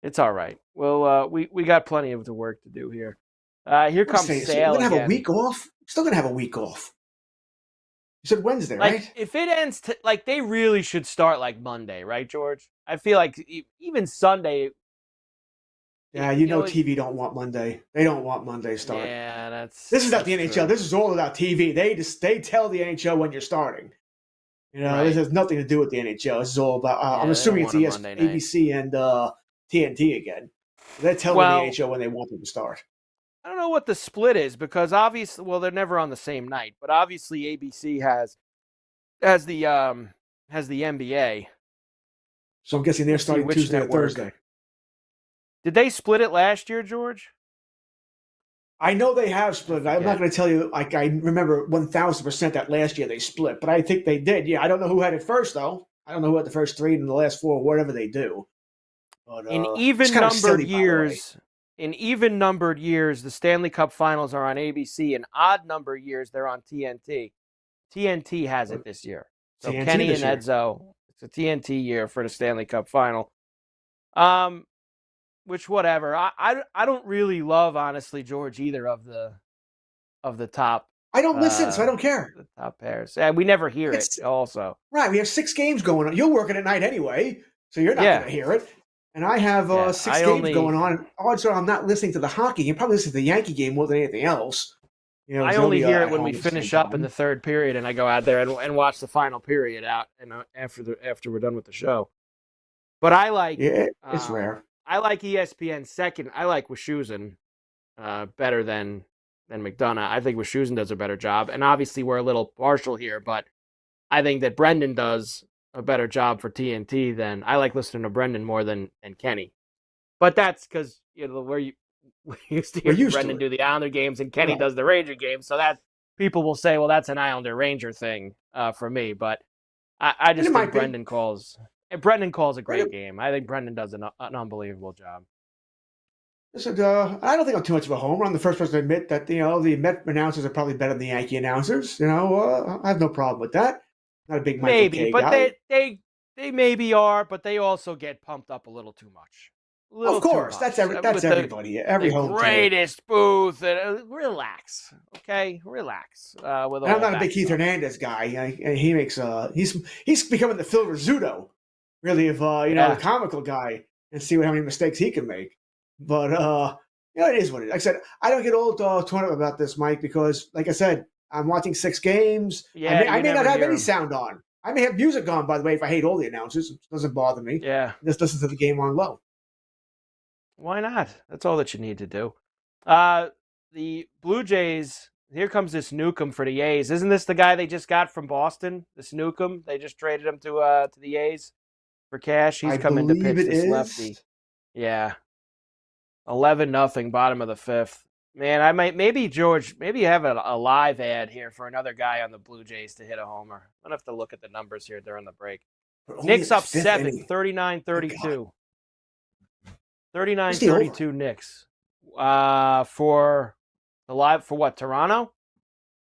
it's all right. Well, we got plenty of the work to do here. Here comes Sale. We're gonna have a week off. Still gonna have a week off. You said Wednesday, right? If it ends, they really should start Monday, right, George? I feel like even Sunday. Yeah, TV don't want Monday. They don't want Monday start. Yeah, this is not the NHL. True. This is all about TV. They tell the NHL when you're starting. This has nothing to do with the NHL. This is all about. I'm assuming it's ABC and TNT again. They're telling the NHL when they want them to start. I don't know what the split is because obviously, they're never on the same night. But obviously, ABC has the NBA. So I'm guessing they're starting Tuesday or Thursday. Did they split it last year, George? I know they have split it. I'm not going to tell you. I remember 1,000% that last year they split, but I think they did. Yeah, I don't know who had it first though. I don't know who had the first 3 and the last 4, whatever they do. But, in even numbered years, the Stanley Cup Finals are on ABC. In odd number years, they're on TNT. TNT has it this year. So TNT Kenny and Edzo, it's a TNT year for the Stanley Cup Final. Which whatever. I don't really love, honestly, George, either of the top. I don't listen, so I don't care. The top pairs. Yeah, we never hear it. Also, right? We have 6 games going on. You're working at night anyway, so you're not going to hear it. And I have 6 games going on. Odds are I'm not listening to the hockey. You probably listen to the Yankee game more than anything else. I only hear it when we finish up in the third period, and I go out there and watch the final period out, and after we're done with the show. But I like it's rare. I like ESPN second. I like Wischusen better than McDonough. I think Wischusen does a better job. And obviously we're a little partial here, but I think that Brendan does a better job for TNT than I like listening to Brendan more than Kenny. But that's because we used to hear Brendan do the Islander games and Kenny does the Ranger games. So that people will say, well, that's an Islander Ranger thing for me. But I just think Brendan calls a great game. I think Brendan does an unbelievable job. Listen, I don't think I'm too much of a homer. I'm the first person to admit that the Met announcers are probably better than the Yankee announcers. I have no problem with that. Not a big Michael Kay guy. They maybe are, but they also get pumped up a little too much. Of course, that's everybody. Every home greatest booth. Relax, okay, relax. I'm not a big Keith Hernandez guy. He makes he's becoming the Phil Rizzuto, really, of the comical guy, and see how many mistakes he can make. But it is what it is. Like I said, I don't get all torn up about this, Mike, because like I said, I'm watching 6 games. Yeah, I may not have any sound on. I may have music on, by the way, if I hate all the announcers. It doesn't bother me. Yeah. Just listen to the game on low. Why not? That's all that you need to do. The Blue Jays, here comes this Newcomb for the A's. Isn't this the guy they just got from Boston? This Newcomb? They just traded him to the A's for cash. He's coming to pitch this lefty. Yeah. 11-0, bottom of the 5th. Man, George, maybe you have a live ad here for another guy on the Blue Jays to hit a homer. I'm going to have to look at the numbers here during the break. Knicks up 7, 39-32. 39-32 Knicks. For the live, for what, Toronto?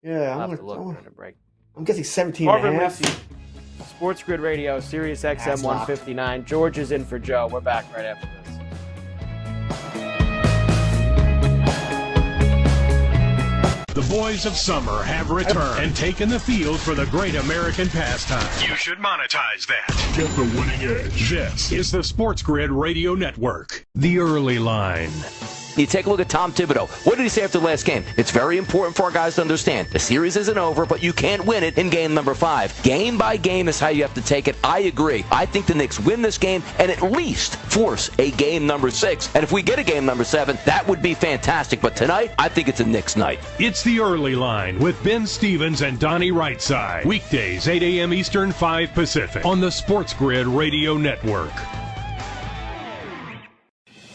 Yeah, I'll have to look during the break. I'm guessing 17 Carver and a and half. Lisi, Sports Grid Radio, Sirius XM 159. George is in for Joe. We're back right after this. The boys of summer have returned and taken the field for the great American pastime. You should monetize that. Get the winning edge. This is the Sports Grid Radio Network. The Early Line. You take a look at Tom Thibodeau. What did he say after the last game? It's very important for our guys to understand. The series isn't over, but you can't win it in game number 5. Game by game is how you have to take it. I agree. I think the Knicks win this game and at least force a game number 6. And if we get a game number 7, that would be fantastic. But tonight, I think it's a Knicks night. It's the Early Line with Ben Stevens and Donnie Rightside. Weekdays, 8 a.m. Eastern, 5 Pacific on the Sports Grid Radio Network.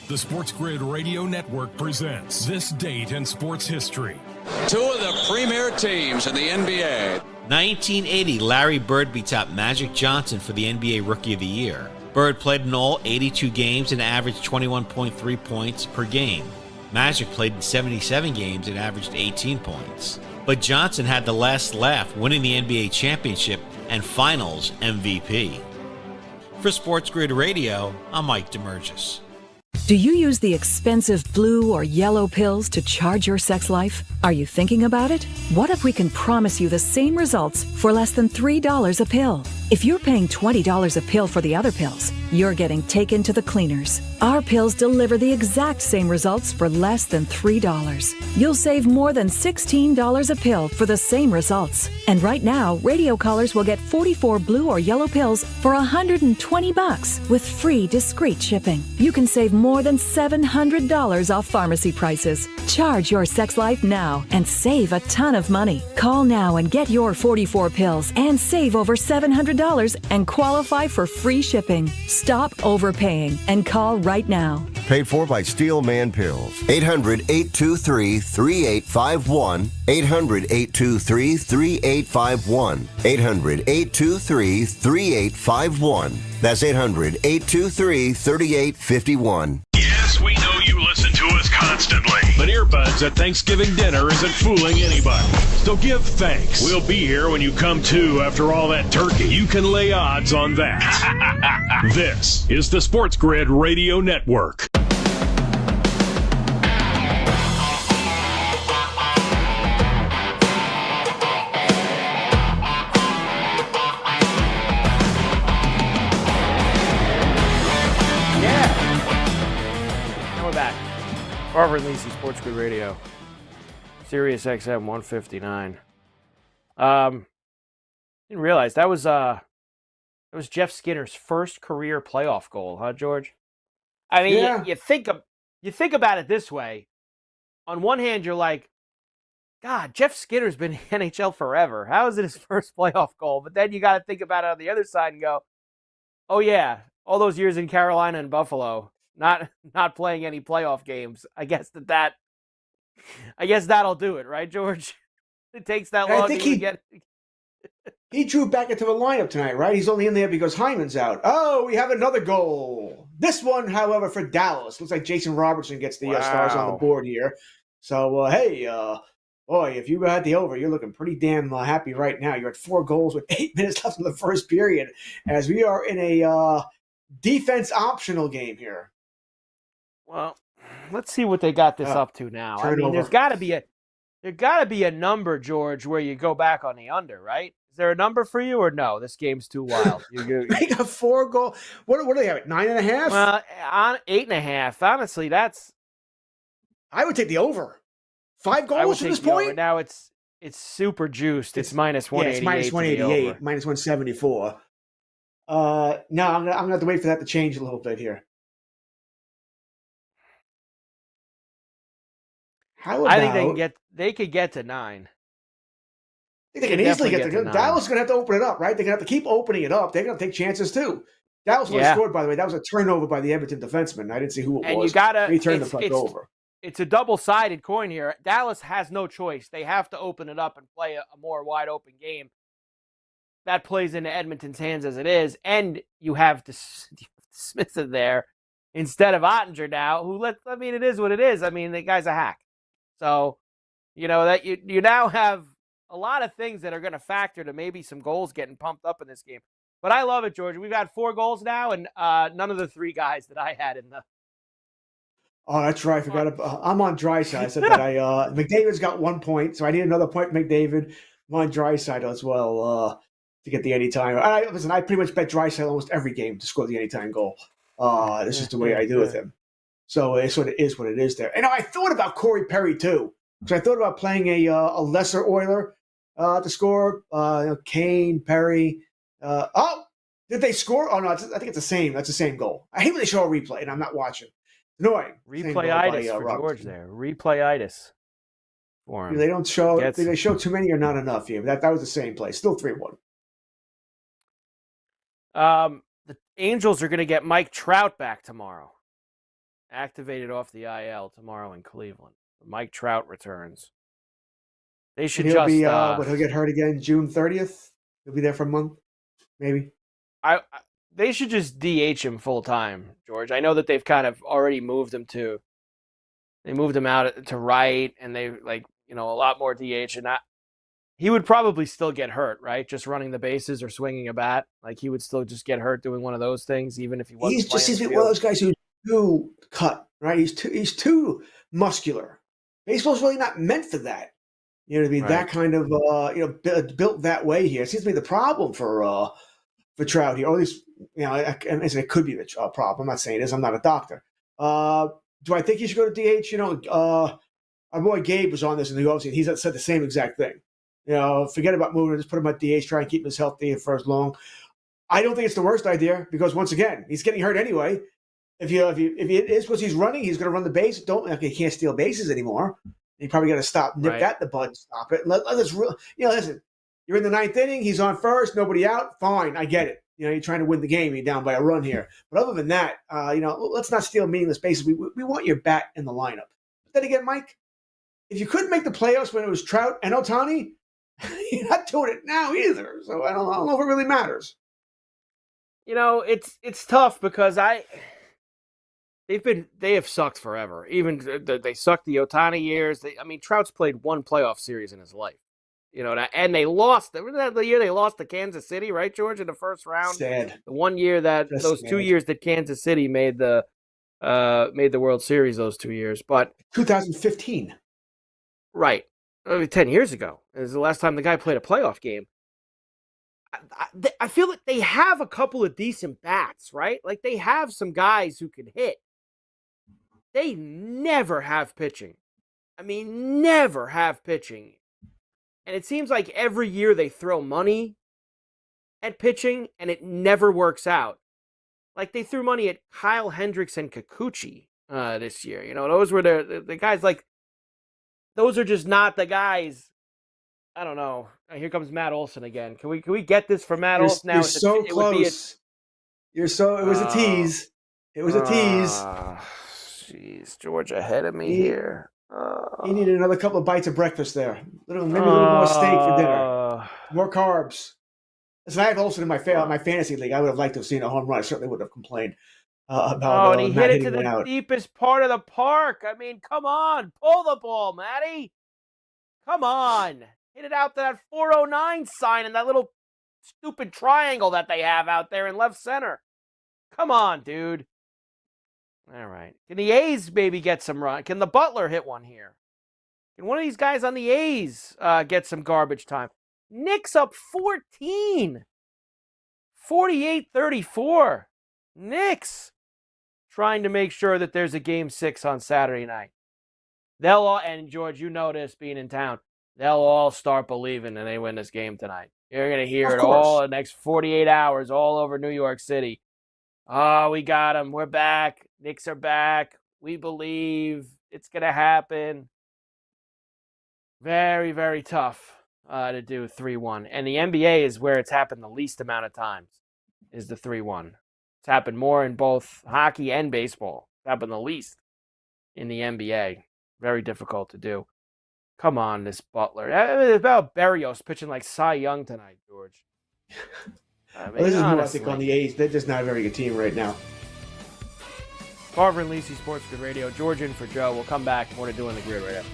The Sports Grid Radio Network presents This Date in Sports History. 2 of the premier teams in the NBA. 1980, Larry Bird beats out Magic Johnson for the NBA Rookie of the Year. Bird played in all 82 games and averaged 21.3 points per game. Magic played in 77 games and averaged 18 points. But Johnson had the last laugh, winning the NBA championship and Finals MVP. For Sports Grid Radio, I'm Mike DeMurgis. Do you use the expensive blue or yellow pills to charge your sex life? Are you thinking about it? What if we can promise you the same results for less than $3 a pill? If you're paying $20 a pill for the other pills, you're getting taken to the cleaners. Our pills deliver the exact same results for less than $3. You'll save more than $16 a pill for the same results. And right now, radio callers will get 44 blue or yellow pills for $120 with free discreet shipping. You can save more than $700 off pharmacy prices. Charge your sex life now and save a ton of money. Call now and get your 44 pills and save over $700 and qualify for free shipping. Stop overpaying and call right now. Paid for by Steel Man Pills. 800-823-3851. 800-823-3851. 800-823-3851. That's 800-823-3851. Yes, we know you listen to us constantly. But earbuds at Thanksgiving dinner isn't fooling anybody. So give thanks. We'll be here when you come to after all that turkey. You can lay odds on that. This is the Sports Grid Radio Network. Carver and Lisi, Sports Grid Radio, Sirius XM 159. Didn't realize that was Jeff Skinner's first career playoff goal, huh, George? I mean, you think about it this way. On one hand, you're like, God, Jeff Skinner's been in NHL forever. How is it his first playoff goal? But then you got to think about it on the other side and go, oh yeah, all those years in Carolina and Buffalo, not playing any playoff games. I guess that'll do it, right, George? It takes that long to even get. He drew back into the lineup tonight, right? He's only in there because Hyman's out. Oh, we have another goal. This one, however, for Dallas. Looks like Jason Robertson gets the stars on the board here. So, hey, boy, if you had the over, you're looking pretty damn happy right now. You're at 4 goals with 8 minutes left in the first period as we are in a defense optional game here. Well, let's see what they got this up to now. I mean, there's got to be a number, George, where you go back on the under, right? Is there a number for you or no? This game's too wild. They got 4 goals. What do they have? 9.5? Well, on 8.5. Honestly, I would take the over. 5 goals at this point? Over. Now it's super juiced. It's minus 188. Yeah, it's minus 188, minus 174. No, I'm gonna have to wait for that to change a little bit here. How about, I think they could get to 9. They can easily get to 9. Dallas is going to have to open it up, right? They're going to have to keep opening it up. They're going to take chances too. Dallas only scored, by the way. That was a turnover by the Edmonton defenseman. I didn't see who it was. He turned the puck over. It's a double-sided coin here. Dallas has no choice. They have to open it up and play a more wide-open game. That plays into Edmonton's hands as it is, and you have Smith in there instead of Ottinger now. It is what it is. I mean, the guy's a hack. So, that you now have a lot of things that are going to factor to maybe some goals getting pumped up in this game. But I love it, George. We've got 4 goals now, and none of the 3 guys that I had in the. Oh, that's right. I forgot about. I'm on Draisaitl. I said that McDavid's got 1 point, so I need another point. McDavid. I'm on Draisaitl as well to get the anytime. Listen, I pretty much bet Draisaitl almost every game to score the anytime goal. This is the way I do with him. So it's what it is there. And I thought about Corey Perry too, because I thought about playing a lesser Oiler to score. Kane, Perry. Did they score? Oh no, I think it's the same. That's the same goal. I hate when they show a replay and I'm not watching. It's annoying. Replayitis for George there. Replayitis for him. They don't show. Did they show too many or not enough here? That was the same play. Still 3-1. The Angels are going to get Mike Trout back tomorrow. Activated off the IL tomorrow in Cleveland. Mike Trout returns. They should he'll get hurt again June 30th. He'll be there for a month, maybe. They should just DH him full time, George. I know that they've kind of already moved him out to right, and they a lot more DH, and he would probably still get hurt, right? Just running the bases or swinging a bat, he would still just get hurt doing one of those things, even if he wasn't. He's just one of those guys who's too cut, right? He's too muscular. Baseball's really not meant for that. To be that kind of built that way here. It seems to be the problem for Trout here. Or at least it could be the problem. I'm not saying it is. I'm not a doctor. Do I think he should go to DH? Our boy Gabe was on this in the offseason. He said the same exact thing. Forget about moving. Just put him at DH. Try and keep him as healthy for as long. I don't think it's the worst idea because once again, he's getting hurt anyway. If it is because he's running, he's going to run the base. He can't steal bases anymore. You probably got to nip that in the bud, stop it. Listen. You're in the 9th inning. He's on first. Nobody out. Fine, I get it. You're trying to win the game. You're down by a run here. But other than that, let's not steal meaningless bases. We want your bat in the lineup. But then again, Mike, if you couldn't make the playoffs when it was Trout and Ohtani, you're not doing it now either. So I don't know if it really matters. It's tough because they have sucked forever. Even they sucked the Ohtani years. Trout's played 1 playoff series in his life. And they lost. Wasn't that the year they lost to Kansas City, right, George, in the first round? Sad. The 1 year those 2 years that Kansas City made the World Series. Those 2 years, but 2015. Right, 10 years ago. It was the last time the guy played a playoff game. I feel like they have a couple of decent bats, right? They have some guys who can hit. They never have pitching. Never have pitching. And it seems like every year they throw money at pitching, and it never works out. They threw money at Kyle Hendricks and Kikuchi this year. Those were the guys those are just not the guys. I don't know. Here comes Matt Olson again. Can we get this for Matt Olson now? You're so close. You're so. It was a tease. It was a tease. Jeez, George ahead of me here. He needed another couple of bites of breakfast there. Maybe a little more steak for dinner. More carbs. If I had Olsen in my fantasy league, I would have liked to have seen a home run. I certainly would have complained about. And he hit it to the deepest part of the park. I mean, come on, pull the ball, Matty. Come on. Hit it out to that 409 sign and that little stupid triangle that they have out there in left center. Come on, dude. All right. Can the A's maybe get some run? Can the Butler hit one here? Can one of these guys on the A's get some garbage time? Knicks up 14. 48-34. Knicks trying to make sure that there's a game 6 on Saturday night. They'll all, and George, you know this being in town, they'll all start believing and they win this game tonight. You're going to hear it all the next 48 hours all over New York City. Oh, we got them. We're back. Knicks are back. We believe it's going to happen. Very, very tough to do 3-1. And the NBA is where it's happened the least amount of times, is the 3-1. It's happened more in both hockey and baseball. It's happened the least in the NBA. Very difficult to do. Come on, this Butler. It's about Berrios pitching like Cy Young tonight, George. I mean, this is more, I think, on the A's. They're just not a very good team right now. Carver and Lisi, Sports Grid Radio. George in for Joe. We'll come back. More to do in the grid right after.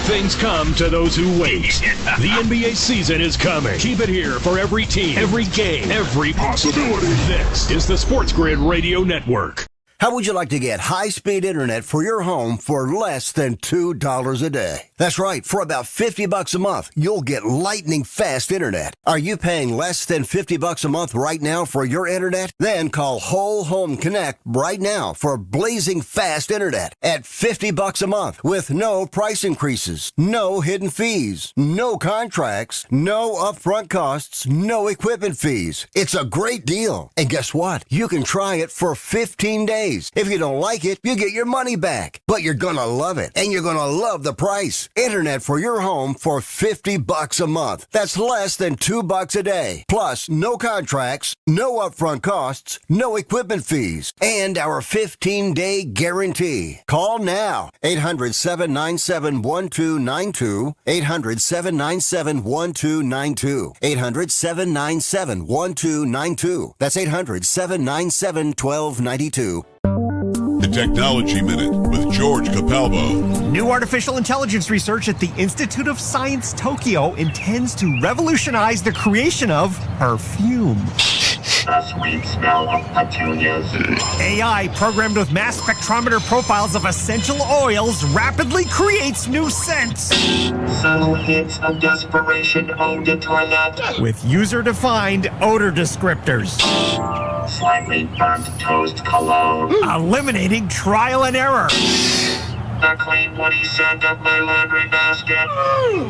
Things come to those who wait. The NBA season is coming. Keep it here for every team, every game, every possibility. This is the Sports Grid Radio Network. How would you like to get high-speed internet for your home for less than $2 a day? That's right. For about $50 a month, you'll get lightning-fast internet. Are you paying less than $50 a month right now for your internet? Then call Whole Home Connect right now for blazing fast internet at $50 a month with no price increases, no hidden fees, no contracts, no upfront costs, no equipment fees. It's a great deal. And guess what? You can try it for 15 days. If you don't like it, you get your money back. But you're gonna love it, and you're gonna love the price. Internet for your home for $50 a month. That's less than $2 a day. Plus, no contracts, no upfront costs, no equipment fees, and our 15-day guarantee. Call now. 800-797-1292. 800-797-1292. 800-797-1292. That's 800-797-1292. The Technology Minute with George Capalbo. New artificial intelligence research at the Institute of Science Tokyo intends to revolutionize the creation of perfume. The sweet smell of petunias. AI programmed with mass spectrometer profiles of essential oils rapidly creates new scents. Subtle hints of desperation eau de toilette. With user-defined odor descriptors. Slightly burnt toast cologne. Eliminating trial and error. The clean woody scent of my laundry basket.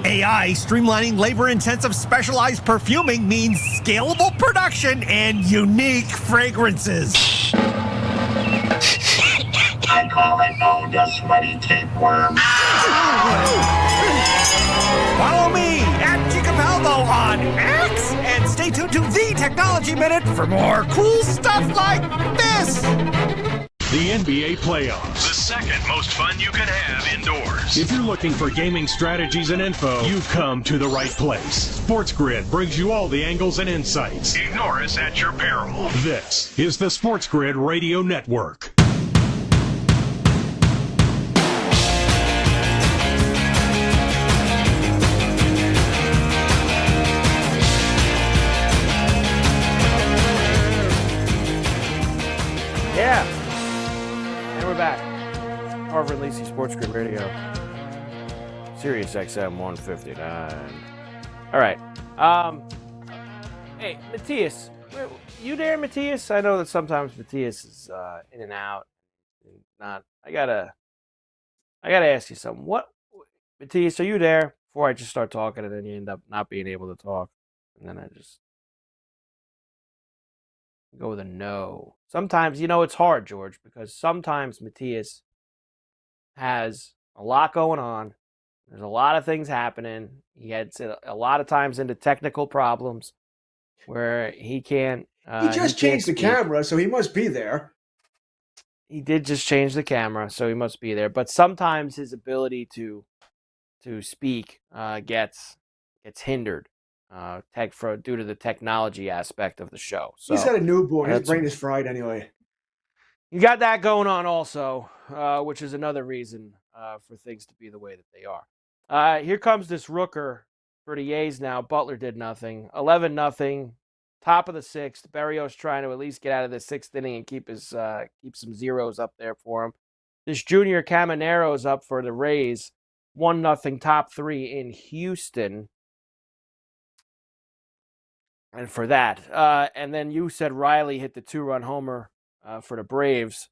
AI streamlining labor-intensive specialized perfuming means scalable production and unique fragrances. I call it eau de sweaty tapeworm. Follow me at Capalbo on X and stay tuned to the Technology Minute for more cool stuff like this. The NBA playoffs. The second most fun you can have indoors. If you're looking for gaming strategies and info, you've come to the right place. Sports Grid brings you all the angles and insights. Ignore us at your peril. This is the Sports Grid Radio Network. Yeah. And we're back. Carver and Lisi, Sports Grid Radio. Sirius XM 159. All right. Hey, Matthias. You there, Matthias? I know that sometimes Matthias is in and out. Not. I I got to ask you something. Matthias, are you there? Before I just start talking and then you end up not being able to talk. And then I just go with a no. Sometimes, it's hard, George, because sometimes Matthias has a lot going on. There's a lot of things happening. He gets a lot of times into technical problems where he can't. He just changed the camera, so he must be there. He did just change the camera, so he must be there. But sometimes his ability to speak gets hindered due to the technology aspect of the show. So he's got a newborn. His brain is fried anyway. You got that going on also, which is another reason for things to be the way that they are. Here comes this rooker for the A's now. Butler did nothing. 11-0. Top of the sixth. Berrios trying to at least get out of the sixth inning and keep some zeros up there for him. This Junior Camanero's up for the Rays. 1-0 top three in Houston. And for that. And then you said Riley hit the 2-run homer for the Braves,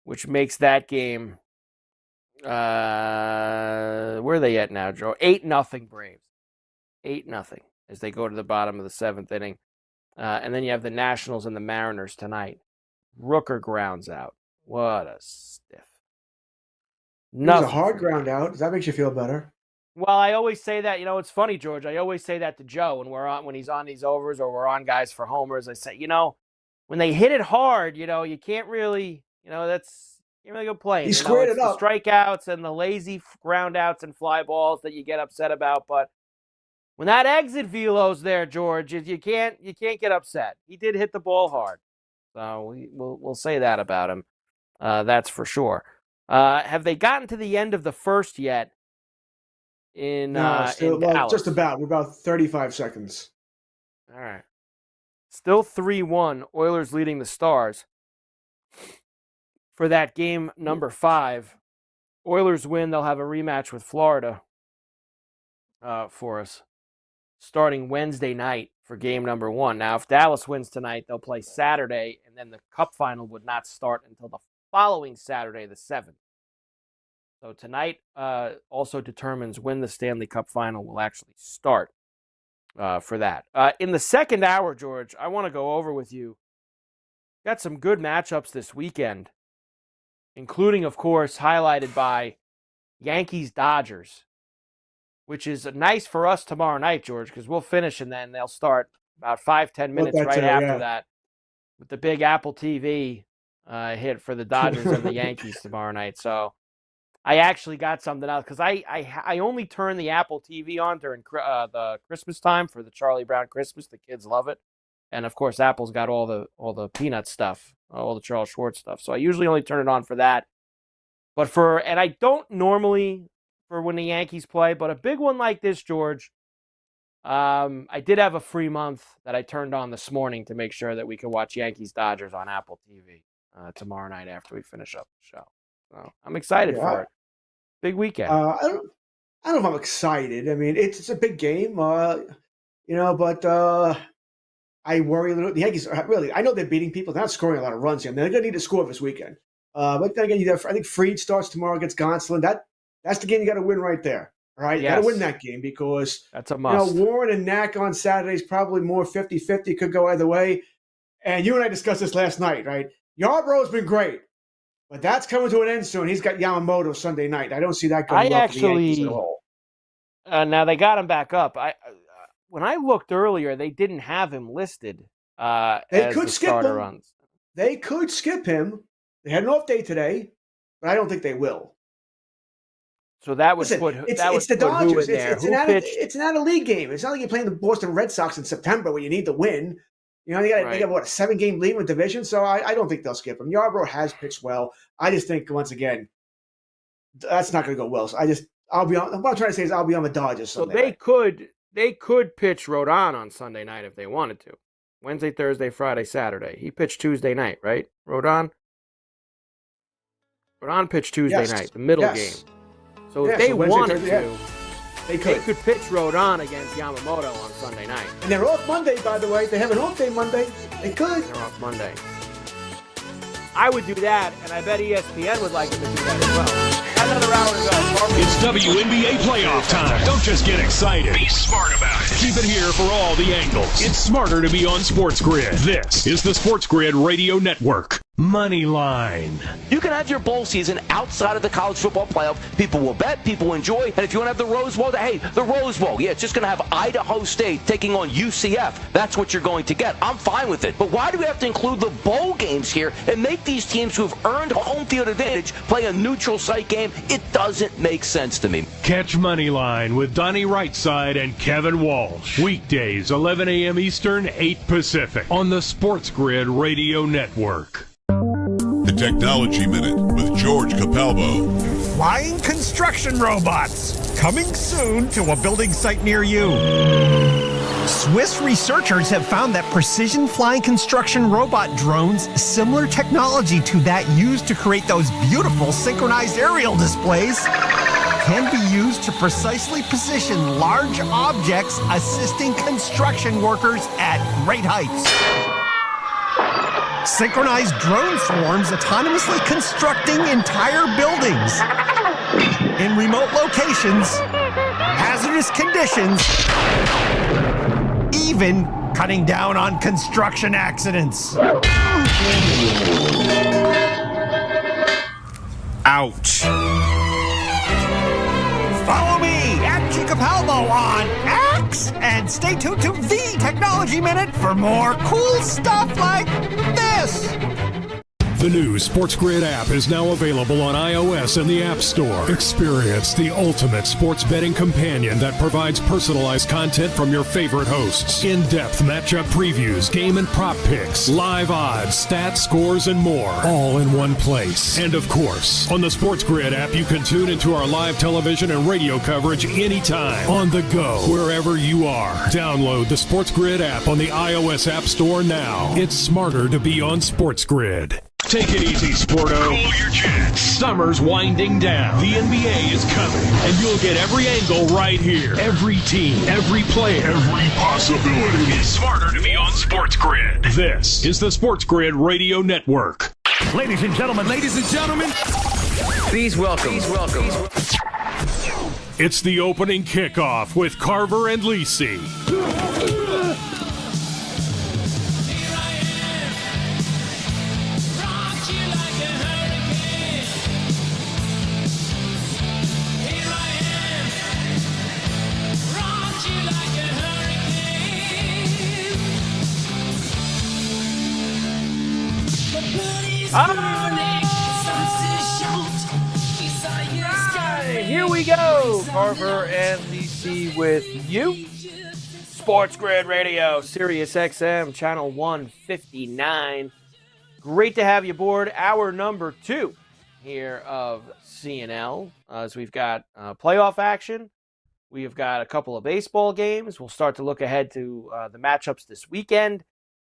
which makes that game, where are they at now, Joe? 8-0 Braves. 8-0 as they go to the bottom of the seventh inning. And then you have the Nationals and the Mariners tonight. Rooker grounds out. What a stiff. It was a hard ground out. Does that make you feel better? Well, I always say that. It's funny, George. I always say that to Joe when he's on these overs or we're on guys for homers. I say, when they hit it hard, you can't really, that's can't really go play. He squared it up. The strikeouts and the lazy ground outs and fly balls that you get upset about. But when that exit velo's there, George, you can't get upset. He did hit the ball hard, so we'll say that about him. That's for sure. Have they gotten to the end of the first yet? In Dallas? Just about. We're about 35 seconds. All right. Still 3-1. Oilers leading the Stars. For that game number 5. Oilers win. They'll have a rematch with Florida for us starting Wednesday night for game number 1. Now, if Dallas wins tonight, they'll play Saturday, and then the Cup final would not start until the following Saturday, the 7th. So tonight also determines when the Stanley Cup final will actually start for that. In the second hour, George, I want to go over with you. Got some good matchups this weekend, including, of course, highlighted by Yankees-Dodgers, which is nice for us tomorrow night, George, because we'll finish and then they'll start about 5-10 minutes after that with the big Apple TV hit for the Dodgers and the Yankees tomorrow night. So I actually got something else because I only turn the Apple TV on during the Christmas time for the Charlie Brown Christmas. The kids love it, and of course Apple's got all the Peanut stuff, all the Charles Schwartz stuff. So I usually only turn it on for that. But and I don't normally for when the Yankees play, but a big one like this, George. I did have a free month that I turned on this morning to make sure that we could watch Yankees-Dodgers on Apple TV tomorrow night after we finish up the show. So I'm excited for it. Big weekend. I don't know if I'm excited. I mean, it's a big game, but I worry a little. The Yankees are really. I know they're beating people. They're not scoring a lot of runs here. They're going to need to score this weekend. But then again, I think Fried starts tomorrow against Gonsolin. That's the game you got to win right there. All right, you got to win that game because that's a must. Warren and Knack on Saturdays probably more 50-50, could go either way. And you and I discussed this last night, right? Yarborough's been great. But that's coming to an end soon. He's got Yamamoto Sunday night. I don't see that going well for the Yankees at all. Now they got him back up. When I looked earlier, they didn't have him listed as the starter on. They could skip him. They had an off day today, but I don't think they will. So that would put it's the Dodgers. It's not a league game. It's not like you're playing the Boston Red Sox in September where you need to win. They got what, a 7-game lead in the division, so I don't think they'll skip him. Yarbrough has pitched well. I just think once again that's not going to go well. So what I'm trying to say is I'll be on the Dodgers Sunday. So they could pitch Rodon on Sunday night if they wanted to. Wednesday, Thursday, Friday, Saturday. He pitched Tuesday night, right? Rodon pitched Tuesday night, the middle game. So if they wanted to. They could pitch Rodon against Yamamoto on Sunday night. And they're off Monday, by the way. They have an off day Monday. They could. They're off Monday. I would do that, and I bet ESPN would like them to do that as well. Another hour to go. It's WNBA playoff time. Don't just get excited. Be smart about it. Keep it here for all the angles. It's smarter to be on Sports Grid. This is the Sports Grid Radio Network. Money line. You can have your bowl season outside of the college football playoff. People will bet, people will enjoy. And if you want to have the Rose Bowl, hey, the Rose Bowl, yeah, it's just going to have Idaho State taking on UCF. That's what you're going to get. I'm fine with it. But why do we have to include the bowl games here and make these teams who have earned home field advantage play a neutral site game? It doesn't make sense to me. Catch Money Line with Donnie Rightside and Kevin Walsh. Weekdays, 11 a.m. Eastern, 8 Pacific on the Sports Grid Radio Network. The Technology Minute with George Capalbo. Flying construction robots, coming soon to a building site near you. Swiss researchers have found that precision flying construction robot drones, similar technology to that used to create those beautiful synchronized aerial displays, can be used to precisely position large objects, assisting construction workers at great heights. Synchronized drone swarms autonomously constructing entire buildings in remote locations, hazardous conditions, even cutting down on construction accidents. Ouch. Follow me at Capalbo on X and stay tuned to the Technology Minute for more cool stuff like this. The new Sports Grid app is now available on iOS and the App Store. Experience the ultimate sports betting companion that provides personalized content from your favorite hosts. In-depth matchup previews, game and prop picks, live odds, stats, scores, and more. All in one place. And of course, on the Sports Grid app, you can tune into our live television and radio coverage anytime. On the go, wherever you are. Download the Sports Grid app on the iOS App Store now. It's smarter to be on Sports Grid. Take it easy, Sporto. Cool your jets. Summer's winding down. The NBA is coming, and you'll get every angle right here. Every team, every player, every possibility. It's smarter to be on Sports Grid. This is the Sports Grid Radio Network. Ladies and gentlemen, please welcome. It's the opening kickoff with Carver and Lisi. Here we go. Carver and Lisi with you. Sports Grid Radio, Sirius XM, channel 159. Great to have you aboard. Hour number 2 here of CNL. As we've got playoff action. We've got a couple of baseball games. We'll start to look ahead to the matchups this weekend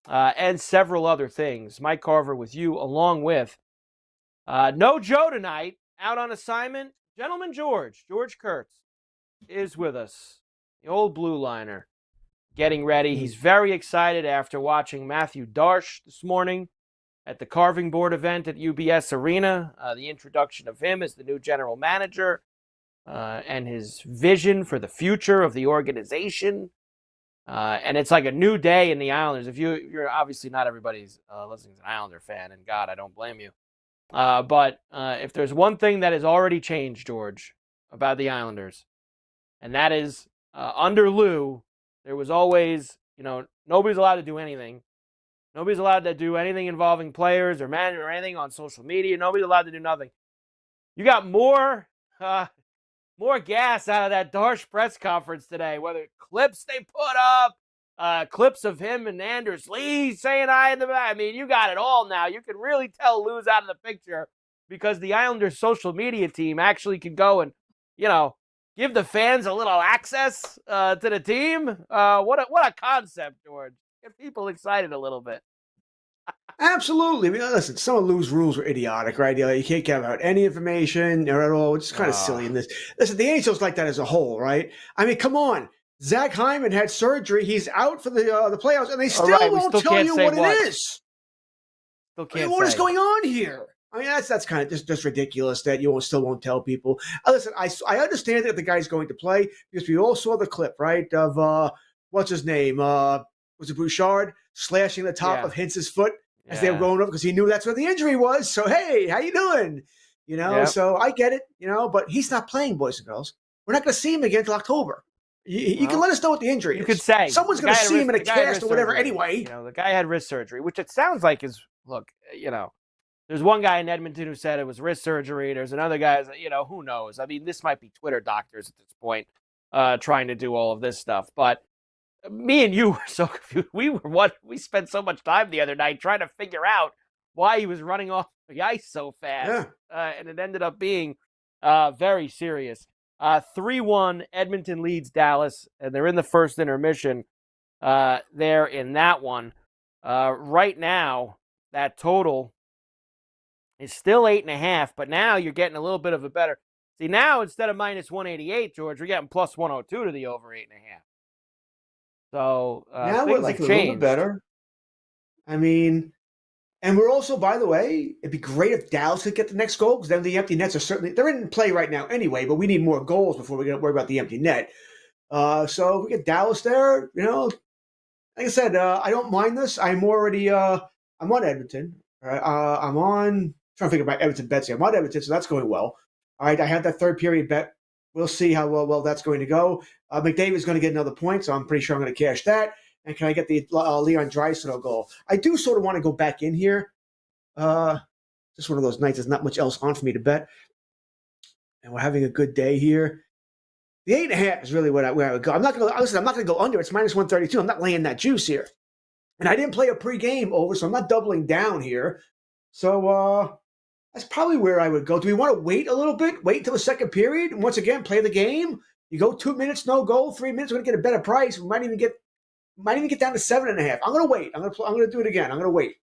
and several other things. Mike Carver with you, along with no Joe tonight, out on assignment. Gentleman George Kurtz is with us, the old blue liner, getting ready. He's very excited after watching Matthew Darsh this morning at the carving board event at UBS Arena. The introduction of him as the new general manager and his vision for the future of the organization. And it's like a new day in the Islanders. If you're obviously not everybody's listening to an Islander fan, and God, I don't blame you. But if there's one thing that has already changed, George, about the Islanders, and that is under Lou, there was always, nobody's allowed to do anything. Nobody's allowed to do anything involving players or manager or anything on social media. Nobody's allowed to do nothing. You got more gas out of that Darsh press conference today, whether clips they put up, clips of him and Anders Lee saying hi in the back. I mean, you got it all now. You can really tell Lou's out of the picture because the Islanders social media team actually can go and, give the fans a little access to the team. What a concept, George. Get people excited a little bit. Absolutely. I mean, listen, some of Lou's rules were idiotic, right? You can't give out any information or at all. It's just kind of silly in this. Listen, the NHL's like that as a whole, right? I mean, come on. Zach Hyman had surgery. He's out for the playoffs, and they still won't tell you what it is. Still can't what is going on here? I mean, that's kind of just ridiculous that you still won't tell people. Listen, I understand that the guy's going to play because we all saw the clip, right, of what's his name? Was it Bouchard slashing the top of Hintz's foot as they were going over because he knew that's where the injury was. So, hey, how you doing? So I get it, but he's not playing, boys and girls. We're not going to see him again until October. You can let us know what the injury is. You could say. Someone's going to see him in a cast or whatever anyway. The guy had wrist surgery, which it sounds like is, look, there's one guy in Edmonton who said it was wrist surgery. There's another guy, who knows? I mean, this might be Twitter doctors at this point trying to do all of this stuff. But me and you were so confused. We spent so much time the other night trying to figure out why he was running off the ice so fast. And it ended up being very serious. 3-1, Edmonton leads Dallas, and they're in the first intermission there in that one. Right now, that total is still 8.5, but now you're getting a little bit of a better. See, now instead of minus 188, George, we're getting plus 102 to the over 8.5. So now we're like a little bit better. I mean, and we're also, by the way, it'd be great if Dallas could get the next goal because then the empty nets are they're in play right now anyway, but we need more goals before we worry about the empty net. So if we get Dallas there, like I said, I don't mind this. I'm already, I'm on Edmonton. I'm on, trying to figure out my Edmonton bets here. I'm on Edmonton, so that's going well. All right, I have that third period bet. We'll see how well that's going to go. McDavid's going to get another point, so I'm pretty sure I'm going to cash that. And can I get the Leon Draisaitl goal? I do sort of want to go back in here. Just one of those nights. There's not much else on for me to bet. And we're having a good day here. The 8.5 is really where I would go. I'm not going to go under. It's minus 132. I'm not laying that juice here. And I didn't play a pregame over, so I'm not doubling down here. So that's probably where I would go. Do we want to wait a little bit? Wait until the second period? And once again, play the game? You go 2 minutes, no goal. 3 minutes, we're going to get a better price. We might even get down to 7.5. I'm going to wait. I'm going to do it again. I'm going to wait.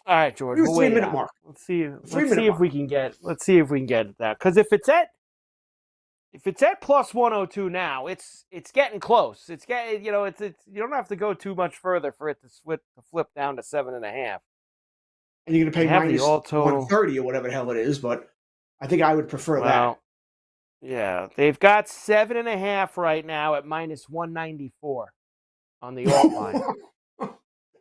All right, George. We'll 3 minute mark. Let's see if we can get that. Because if it's at plus 102 now, it's getting close. It's getting, you don't have to go too much further for it to flip down to 7.5. And you're going to pay minus 130 or whatever the hell it is, but I think I would prefer that. Yeah, they've got 7.5 right now at minus 194 on the alt line.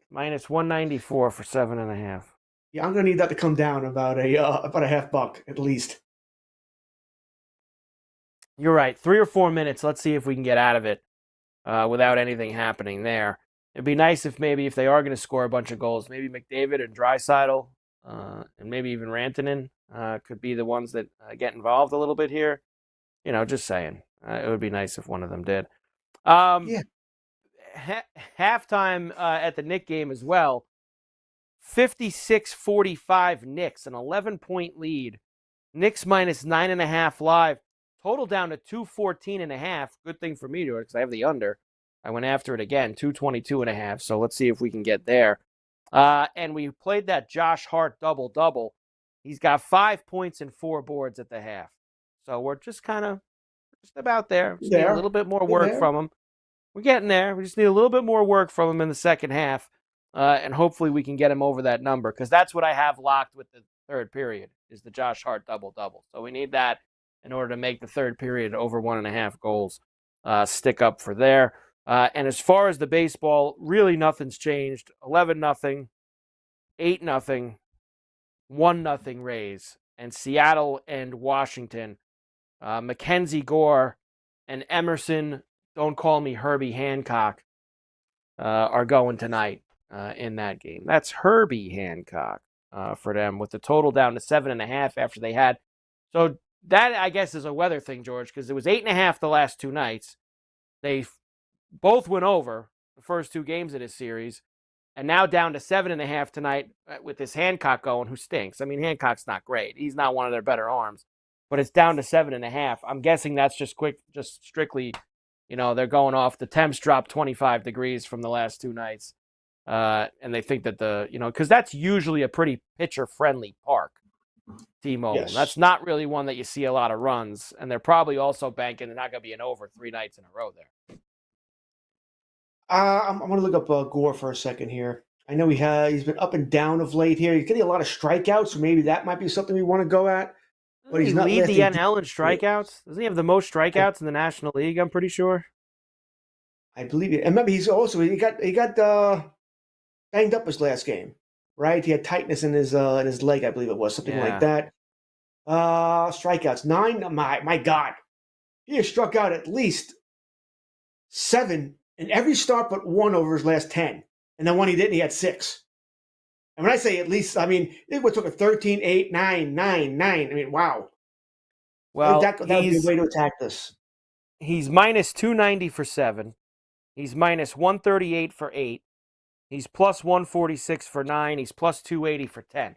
Minus 194 for 7.5. Yeah, I'm going to need that to come down about a $1 at least. You're right. 3 or 4 minutes. Let's see if we can get out of it without anything happening there. It'd be nice if they are going to score a bunch of goals, maybe McDavid and Draisaitl and maybe even Rantanen could be the ones that get involved a little bit here. Just saying. It would be nice if one of them did. Yeah. Halftime at the Knick game as well. 56-45 Knicks, an 11-point lead. Knicks minus 9.5 live. Total down to 214.5. Good thing for me, George, because I have the under. I went after it again, 222.5. So let's see if we can get there. And we played that Josh Hart double-double. He's got 5 points and 4 boards at the half. So we're just about there. Just need a little bit more work from him. We're getting there. We just need a little bit more work from him in the second half. And hopefully we can get him over that number because that's what I have locked with the third period is the Josh Hart double-double. So we need that in order to make the third period over 1.5 goals stick up for there. And as far as the baseball, really nothing's changed. 11-0, 8-0, 1-0 Rays. And Seattle and Washington. Mackenzie Gore and Emerson, don't call me Herbie Hancock, are going tonight in that game. That's Herbie Hancock for them with the total down to 7.5 after they had. So that, I guess, is a weather thing, George, because it was 8.5 the last 2 nights. They both went over the first 2 games of this series, and now down to 7.5 tonight with this Hancock going, who stinks. I mean, Hancock's not great. He's not one of their better arms, but it's down to 7.5. I'm guessing that's just strictly, they're going off. The temps dropped 25 degrees from the last 2 nights, and they think that because that's usually a pretty pitcher-friendly park. T-Mobile. Yes. That's not really one that you see a lot of runs, and they're probably also banking they're not going to be an over 3 nights in a row there. I'm going to look up Gore for a second here. I know he's been up and down of late here. He's getting a lot of strikeouts, so maybe that might be something we want to go at. But he's not lead the NL in strikeouts. Doesn't he have the most strikeouts in the National League? I'm pretty sure. I believe it. And remember, he got banged up his last game, right? He had tightness in his leg, I believe it was, something like that. Strikeouts 9. My God, he has struck out at least 7 in every start but 1 over his last 10. And then when he didn't, he had 6. And when I say at least, I mean, it took a 13, 8, 9, 9, 9. I mean, wow. Well, that would be a way to attack this. He's minus 290 for 7. He's minus 138 for 8. He's plus 146 for 9. He's plus 280 for 10.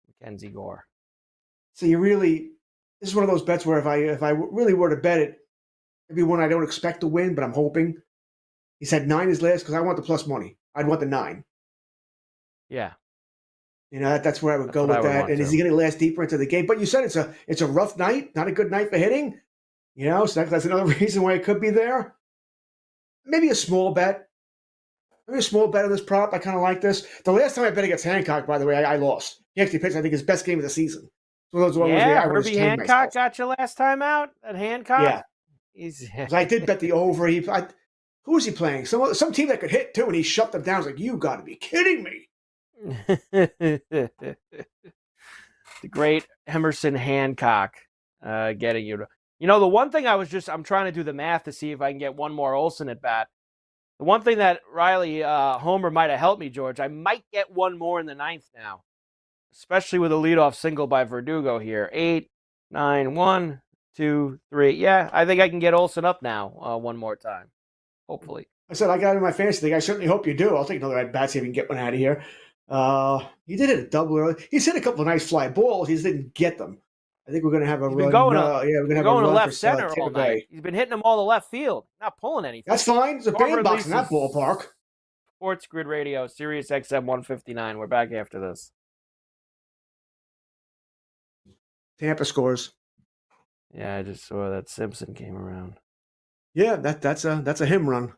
Mackenzie Gore. So this is one of those bets where if I really were to bet it, it'd be one I don't expect to win, but I'm hoping. He said 9 is last because I want the plus money. I'd want the 9. Yeah. That's where I would go with that. And is he going to last deeper into the game? But you said it's a rough night, not a good night for hitting. So that's another reason why it could be there. Maybe a small bet. Maybe a small bet on this prop. I kind of like this. The last time I bet against Hancock, by the way, I lost. He actually pitched, I think, his best game of the season. So those ones Herbie Hancock got you last time out at Hancock? Yeah. I did bet the over. Who was he playing? Some team that could hit, too, and he shut them down. I was like, you got to be kidding me. The great Emerson Hancock getting you to... the one thing I'm trying to do the math to see if I can get one more Olsen at bat. The one thing that Riley Homer might have helped me, George, I might get one more in the 9th now, especially with a leadoff single by Verdugo here. 8, 9, 1, 2, 3. Yeah, I think I can get Olsen up now one more time, hopefully. I said I got it in my fantasy league. I certainly hope you do. I'll take another at bat, see if we can get one out of here. He did it a double early. He's hit a couple of nice fly balls. He just didn't get them. I think we're going to have a run. We're going to left center all night. He's been hitting them all the left field, not pulling anything. That's fine. It's a bandbox in that ballpark. Sports Grid Radio, Sirius XM 159. We're back after this. Tampa scores. Yeah, I just saw that Simpson came around. Yeah, that's a him run.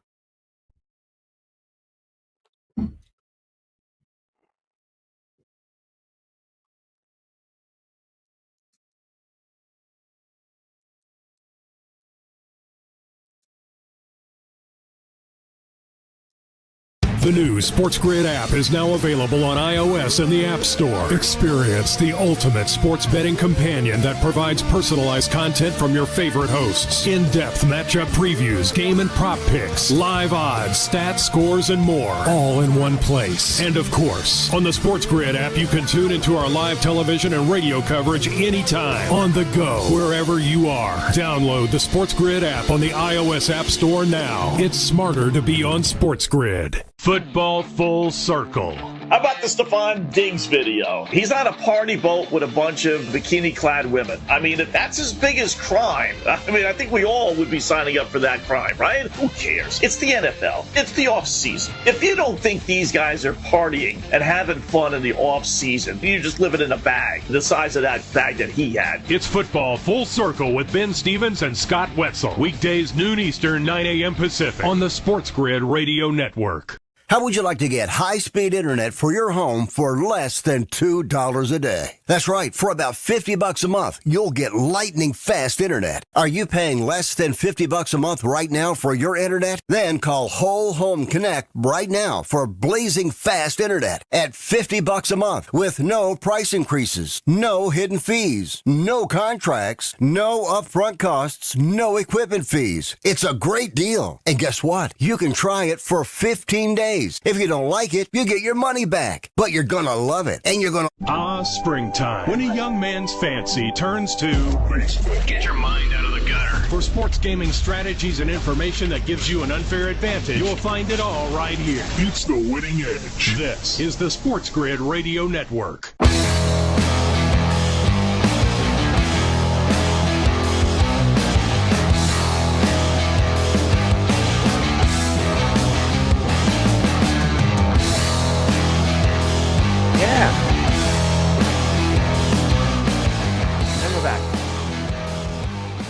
The new Sports Grid app is now available on iOS and the App Store. Experience the ultimate sports betting companion that provides personalized content from your favorite hosts. In-depth matchup previews, game and prop picks, live odds, stats, scores, and more. All in one place. And of course, on the Sports Grid app, you can tune into our live television and radio coverage anytime. On the go, wherever you are. Download the Sports Grid app on the iOS App Store now. It's smarter to be on Sports Grid. Football Full Circle. How about the Stephon Diggs video? He's on a party boat with a bunch of bikini-clad women. I mean, if that's as big as crime, I think we all would be signing up for that crime, right? Who cares? It's the NFL. It's the off-season. If you don't think these guys are partying and having fun in the off-season, you're just living in a bag the size of that bag that he had. It's Football Full Circle with Ben Stevens and Scott Wetzel. Weekdays, noon Eastern, 9 a.m. Pacific on the Sports Grid Radio Network. How would you like to get high-speed internet for your home for less than $2 a day? That's right. For about $50 a month, you'll get lightning-fast internet. Are you paying less than $50 a month right now for your internet? Then call Whole Home Connect right now for blazing fast internet at $50 a month with no price increases, no hidden fees, no contracts, no upfront costs, no equipment fees. It's a great deal. And guess what? You can try it for 15 days. If you don't like it, you get your money back. But you're gonna love it, and you're gonna... Springtime. When a young man's fancy turns to... Get your mind out of the gutter. For sports gaming strategies and information that gives you an unfair advantage, you'll find it all right here. It's the winning edge. This is the Sports Grid Radio Network.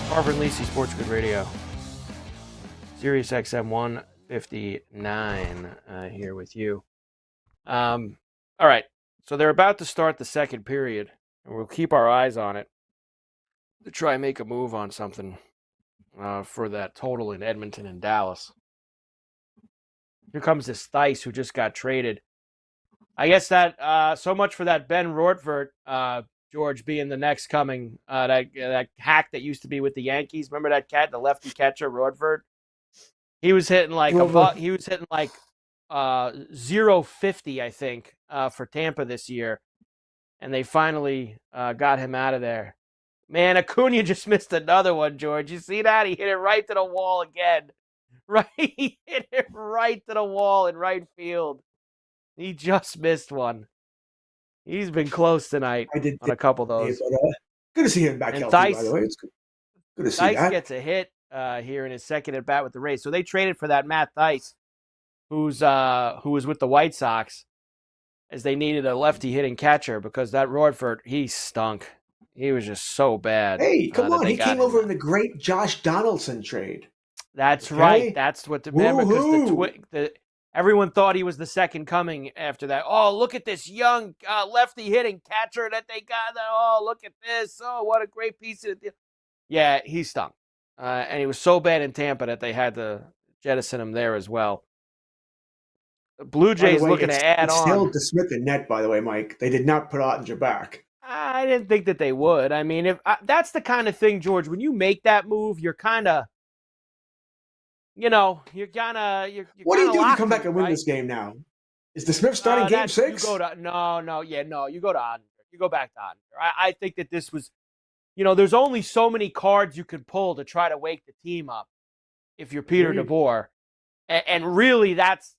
Carver and Lisi, Sports Grid Radio. Sirius XM 159 here with you. All right. So they're about to start the second period, and we'll keep our eyes on it to try and make a move on something for that total in Edmonton and Dallas. Here comes this Theis who just got traded. I guess that so much for that Ben Rortvert, George, being the next coming. That hack that used to be with the Yankees. Remember that cat, the lefty catcher, Rortvert? He was hitting like he was hitting like 0.50, I think, for Tampa this year, and they finally got him out of there. Man, Acuna just missed another one, George. You see that? He hit it right to the wall again. Right, he hit it right to the wall in right field. He just missed one. He's been close tonight on a couple of those. Good to see him back healthy, by the way. It's good to see Theis that. gets a hit here in his second at bat with the Rays. So they traded for that Matt Theis, who was with the White Sox, as they needed a lefty hitting catcher because that Rortvert, he stunk. He was just so bad. Hey, come on! He came over in the great Josh Donaldson trade. That's right. That's what remember because everyone thought he was the second coming after that. Oh, look at this young lefty hitting catcher that they got. Oh, look at this. Oh, what a great piece of it. Yeah, he stunk. And he was so bad in Tampa that they had to jettison him there as well. The Blue Jays looking to add on. Still DeSmith in net, by the way, Mike. They did not put Ottinger back. I didn't think that they would. I mean, if that's the kind of thing, George, when you make that move, you're kind of, you're what do you do if you come back and win this game now? Is DeSmith starting game 6? You go to you go to Ottinger. You go back to Ottinger. I think that this was, there's only so many cards you can pull to try to wake the team up if you're Peter DeBoer, and really that's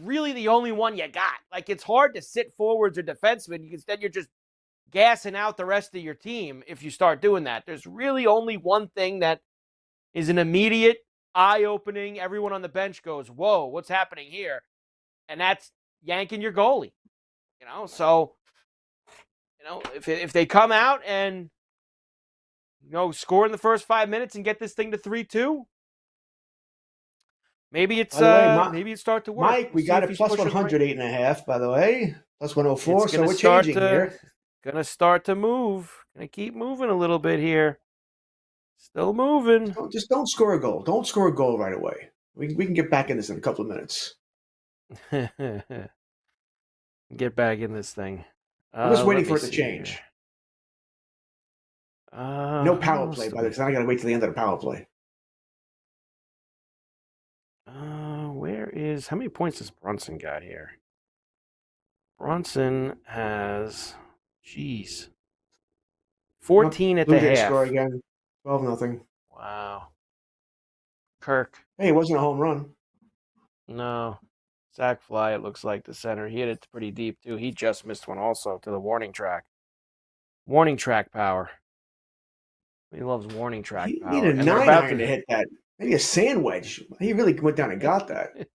really the only one you got. Like, it's hard to sit forwards or defensemen. Instead, you're just gassing out the rest of your team if you start doing that. There's really only one thing that is an immediate, eye-opening, everyone on the bench goes, whoa, what's happening here? And that's yanking your goalie. So, if they come out and, score in the first 5 minutes and get this thing to 3-2, maybe it's maybe it start to work. Mike, we got a plus 100, 8.5, by the way. Plus 104, so we're changing here. Gonna start to move. Gonna keep moving a little bit here. Still moving. Just don't score a goal. Don't score a goal right away. We can get back in this in a couple of minutes. Get back in this thing. I'm just waiting for it to change. No power play, by the way, because I got to wait till the end of the power play. How many points has Brunson got here? Brunson has, 14 at the half. Score again, 12-0. Wow. Kirk. Hey, it wasn't a home run. No. Sack fly, it looks like, the center. He hit it pretty deep, too. He just missed one also to the warning track. Warning track power. He loves warning track power. He needed a 9-iron to hit that. Maybe a sand wedge. He really went down and got that.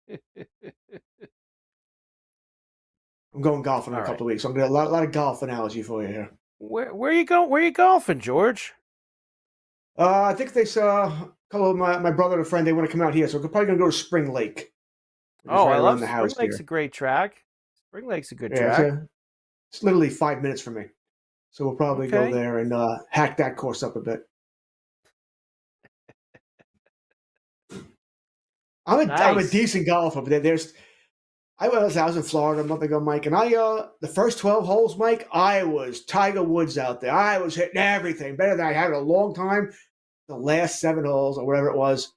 I'm going golfing in a couple of weeks. So I'm going to get a lot of golf analogy for you here. Where you go? Where you golfing, George? I think they saw a couple of my brother and a friend. They want to come out here, so we're probably going to go to Spring Lake. I love Spring Lake's a great track. Spring Lake's a good track. It's literally 5 minutes from me, so we'll probably go there and hack that course up a bit. I'm a decent golfer, but I was in Florida a month ago, Mike, and the first 12 holes, Mike, I was Tiger Woods out there. I was hitting everything better than I had in a long time. The last 7 holes or whatever it was,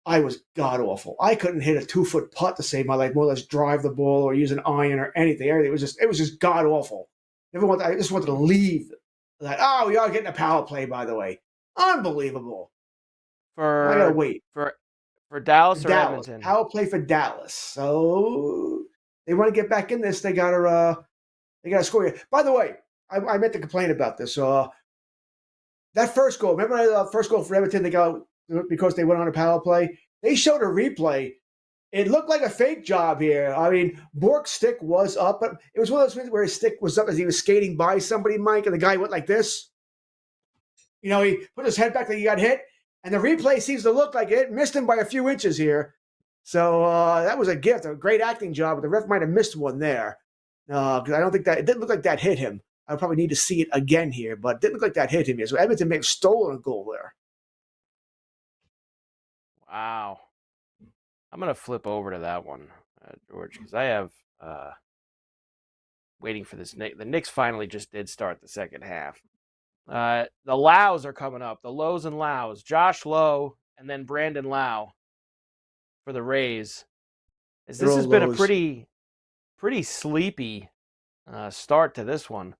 I was god awful. I couldn't hit a 2-foot putt to save my life, more or less drive the ball or use an iron or anything. It was just god awful. I just wanted to leave. That we are getting a power play, by the way. Unbelievable. I gotta wait for Dallas or Edmonton. Power play for Dallas. So they want to get back in this. They gotta score here. By the way, I meant to complain about this. That first goal. Remember the first goal for Edmonton? They got because they went on a power play. They showed a replay. It looked like a fake job here. I mean, Bork's stick was up, but it was one of those things where his stick was up as he was skating by somebody, Mike, and the guy went like this. He put his head back like he got hit, and the replay seems to look like it missed him by a few inches here. So that was a gift, a great acting job. But the ref might have missed one there because I don't think it didn't look like that hit him. I probably need to see it again here, but it didn't look like that hit him here. So Edmonton may have stolen a goal there. Wow. I'm going to flip over to that one, George, because I have waiting for this. The Knicks finally just did start the second half. The Lows are coming up. The Lows and Lows. Josh Lowe and then Brandon Lau for the Rays. This has been a pretty sleepy start to this one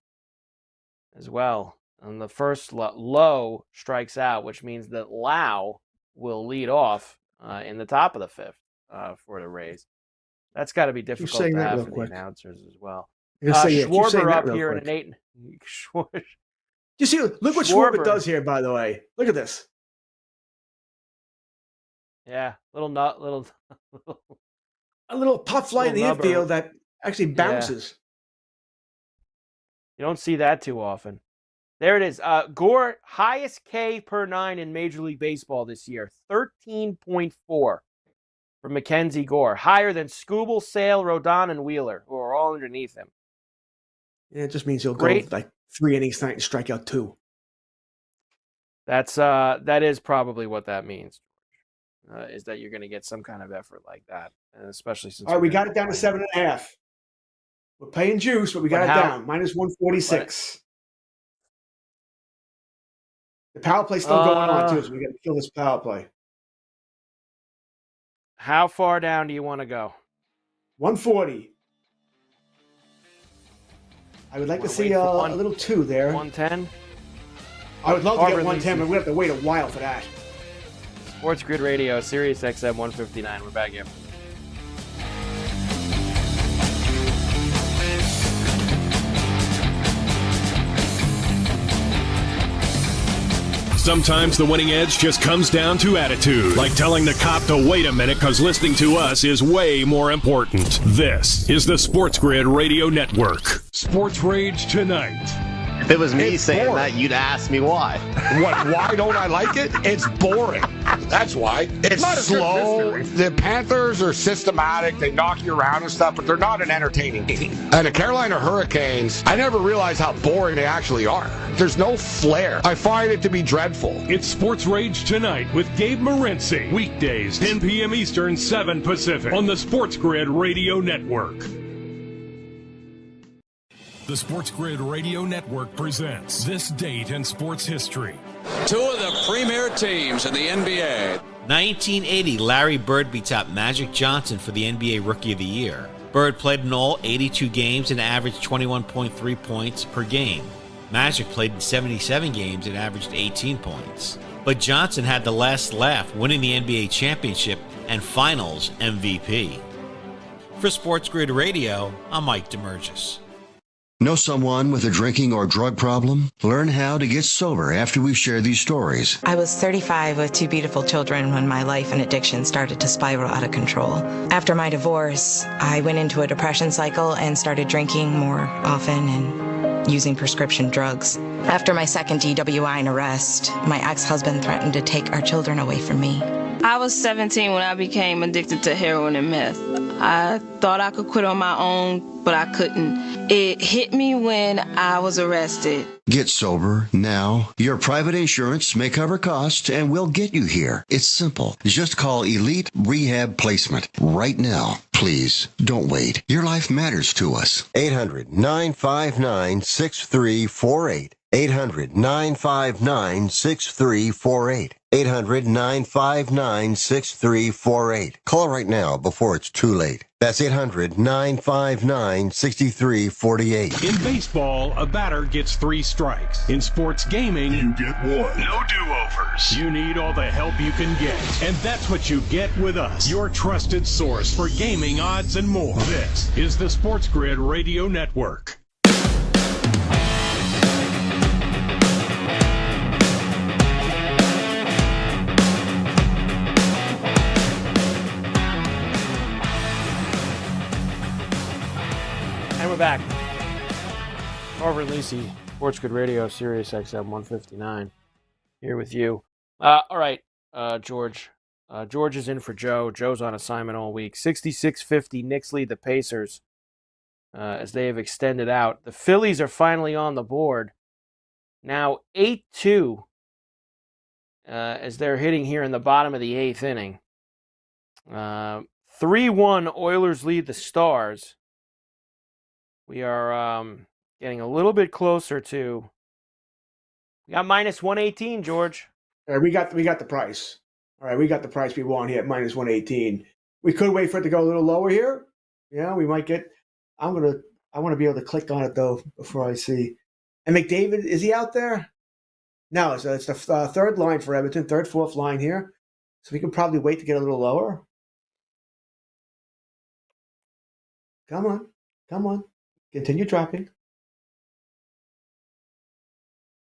as well. And the first Lowe strikes out, which means that Lau will lead off in the top of the fifth for the Rays. That's got to be difficult to have for the announcers as well. Schwarber up here in an 8. You see, look what Schwarber does here, by the way. Look at this. Yeah, a little pop fly in the infield that actually bounces. Yeah. You don't see that too often. There it is. Gore, highest K per 9 in Major League Baseball this year, 13.4 for Mackenzie Gore, higher than Skubal, Sale, Rodon, and Wheeler, who are all underneath him. Yeah, it just means he'll go like 3 innings tonight and strike out 2. That is probably what that means. Is that you're going to get some kind of effort like that, and especially since. All right, we got it down to 7.5. We're paying juice, but we got it down minus 146. The power play's still going on too, so we got to kill this power play. How far down do you want to go? 140. I would like to see a little 2 there. 110. I would love to get 110, but we have to wait a while for that. Sports Grid Radio, Sirius XM 159. We're back here. Sometimes the winning edge just comes down to attitude, like telling the cop to wait a minute because listening to us is way more important. This is the Sports Grid Radio Network. Sports Rage Tonight. If it was me saying that, you'd ask me why. What? Why don't I like it? It's boring. That's why. It's slow. The Panthers are systematic. They knock you around and stuff, but they're not an entertaining team. And the Carolina Hurricanes, I never realized how boring they actually are. There's no flair. I find it to be dreadful. It's Sports Rage Tonight with Gabe Morency. Weekdays, 10 p.m. Eastern, 7 Pacific on the Sports Grid Radio Network. The Sports Grid Radio Network presents This Date in Sports History. 2 of the premier teams in the NBA. 1980, Larry Bird beats out Magic Johnson for the NBA Rookie of the Year. Bird played in all 82 games and averaged 21.3 points per game. Magic played in 77 games and averaged 18 points. But Johnson had the last laugh, winning the NBA championship and Finals MVP. For Sports Grid Radio, I'm Mike DeMurgis. Know someone with a drinking or drug problem? Learn how to get sober after we share these stories. I was 35 with 2 beautiful children when my life and addiction started to spiral out of control. After my divorce, I went into a depression cycle and started drinking more often and using prescription drugs. After my second DWI and arrest, my ex-husband threatened to take our children away from me. I was 17 when I became addicted to heroin and meth. I thought I could quit on my own, but I couldn't. It hit me when I was arrested. Get sober now. Your private insurance may cover costs and we'll get you here. It's simple. Just call Elite Rehab Placement right now. Please, don't wait. Your life matters to us. 800-959-6348. 800-959-6348. 800-959-6348. Call right now before it's too late. That's 800-959-6348. In baseball, a batter gets 3 strikes. In sports gaming, you get 1. No do-overs. You need all the help you can get. And that's what you get with us, your trusted source for gaming odds and more. This is the Sports Grid Radio Network. We're back. Carver and Lisi, Sports Grid Radio, Sirius XM 159, here with you. All right, George. George is in for Joe. Joe's on assignment all week. 66-50, Knicks lead the Pacers as they have extended out. The Phillies are finally on the board. Now 8-2 as they're hitting here in the bottom of the 8th inning. 3-1, Oilers lead the Stars. We are getting a little bit closer to... We got minus 118, George. All right, we got the price. All right, we got the price we want here at minus 118. We could wait for it to go a little lower here. Yeah, we might get... I want to be able to click on it, though, before I see... And McDavid, is he out there? No, so it's the third line for Edmonton, third, fourth line here. So we can probably wait to get a little lower. Come on. Continue dropping.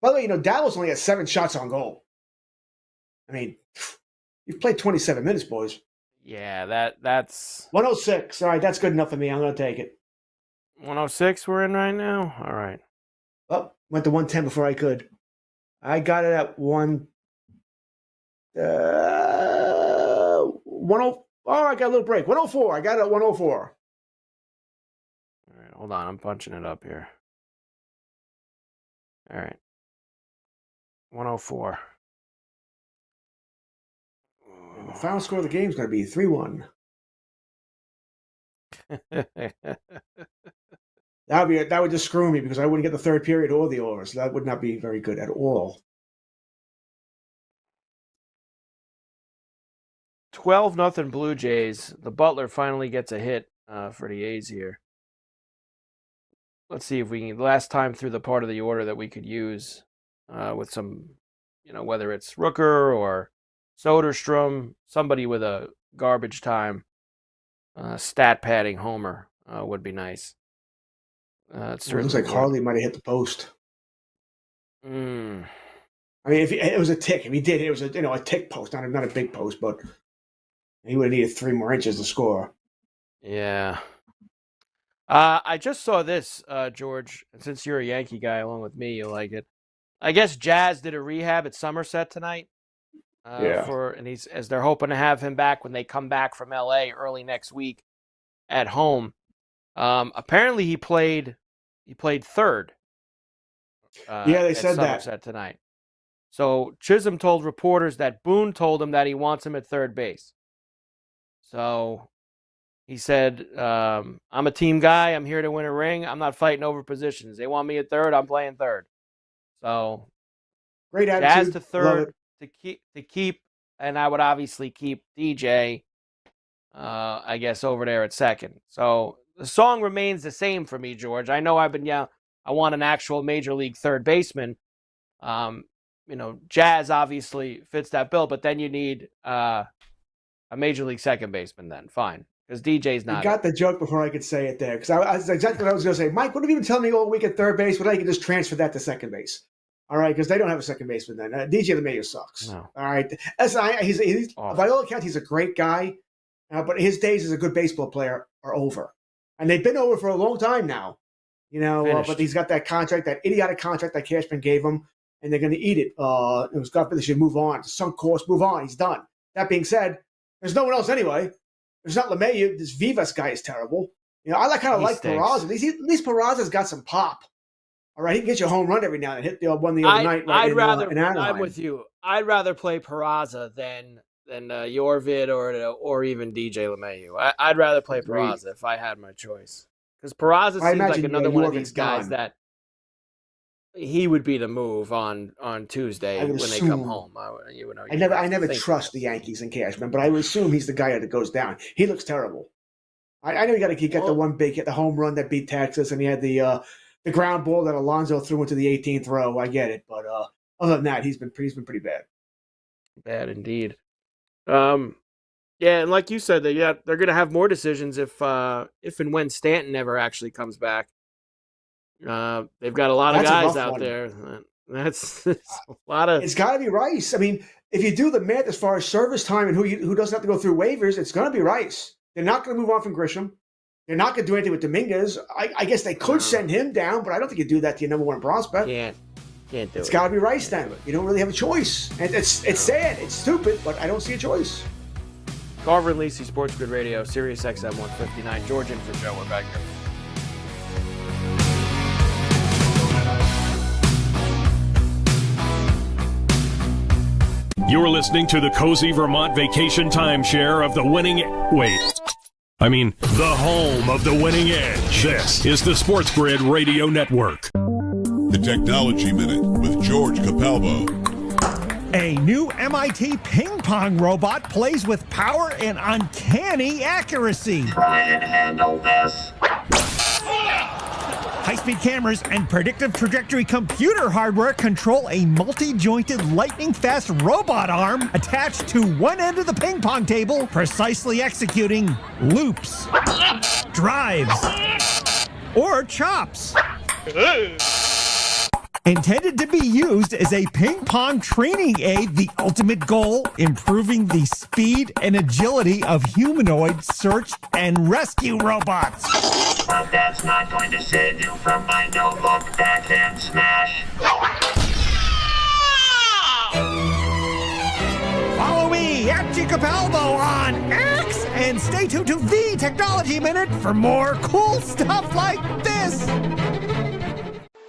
By the way, Dallas only has 7 shots on goal. I mean, you've played 27 minutes, boys. Yeah, that's... 106. All right, that's good enough for me. I'm going to take it. 106 we're in right now? All right. Oh, went to 110 before I could. I got it at 10. Oh, I got a little break. 104. I got it at 104. All right, hold on. I'm punching it up here. All right. 104. And the final score of the game is going to be 3-1. That would just screw me because I wouldn't get the third period or the overs. That would not be very good at all. 12-0 Blue Jays. The Butler finally gets a hit for the A's here. Let's see if we can, last time through the part of the order that we could use with some, whether it's Rooker or Soderstrom, somebody with a garbage time stat padding homer would be nice. It looks like Harley might have hit the post. I mean, if it was a tick, if he did, it was a tick post, not a big post, but he would have needed 3 more inches to score. Yeah. I just saw this, George, and since you're a Yankee guy along with me, you'll like it. I guess Jazz did a rehab at Somerset tonight. As they're hoping to have him back when they come back from LA early next week at home. Apparently he played third. They said Somerset tonight. So Chisholm told reporters that Boone told him that he wants him at third base. So he said, I'm a team guy. I'm here to win a ring. I'm not fighting over positions. They want me at third. I'm playing third. So great attitude. Jazz to third to keep, and I would obviously keep DJ, I guess, over there at second. So the song remains the same for me, George. I know I want an actual major league third baseman. Jazz obviously fits that bill, but then you need a major league second baseman then. Fine. Because DJ's not. You got the joke before I could say it there. Because that's exactly what I was going to say. Mike, what have you been telling me all week at third base? Well, I can just transfer that to second base. All right, because they don't have a second baseman then. DJ LeMahieu sucks. No. All right. He's by all accounts, he's a great guy. But his days as a good baseball player are over. And they've been over for a long time now. But he's got that contract, that idiotic contract that Cashman gave him, and they're going to eat it. They should move on. It's a sunk cost. Move on. He's done. That being said, there's no one else anyway. There's not LeMahieu. This Vivas guy is terrible. I kind of like Peraza. At least Peraza's got some pop. All right, he can get you a home run every now and then. Hit one the other night. I'm with you. I'd rather play Peraza than Yorvid or even DJ LeMahieu. I'd rather play Peraza if I had my choice. Because Peraza seems like another one of these guys that he would be the move on Tuesday when they come home. I never trust the Yankees and Cashman, but I would assume he's the guy that goes down. He looks terrible. I know you got to get the one big hit, the home run that beat Texas, and he had the ground ball that Alonso threw into the 18th row. I get it, but other than that, he's been pretty bad. Bad indeed. Yeah, and like you said, they're going to have more decisions if and when Stanton never actually comes back. They've got a lot of guys out there. That's a lot of. It's got to be Rice. I mean, if you do the math as far as service time and who doesn't have to go through waivers, it's going to be Rice. They're not going to move on from Grisham. They're not going to do anything with Dominguez. I guess they could send him down, but I don't think you do that to your number one prospect. Can't do It's got to be Rice then. You don't really have a choice. And it's sad. It's stupid, but I don't see a choice. Carver and Lisi, Sports Grid Radio, Sirius XM 159. George in for Joe. We're back here. You're listening to the Cozy Vermont Vacation Timeshare of the winning... the home of the winning edge. This is the Sports Grid Radio Network. The Technology Minute with George Capalbo. A new MIT ping pong robot plays with power and uncanny accuracy. Try and handle this. High-speed cameras and predictive trajectory computer hardware control a multi-jointed lightning-fast robot arm attached to one end of the ping pong table, precisely executing loops, drives, or chops. Intended to be used as a ping pong training aid, the ultimate goal, improving the speed and agility of humanoid search and rescue robots. But that's not going to save you from my no-look backhand smash. Follow me at Capalbo on X and stay tuned to the Technology Minute for more cool stuff like this.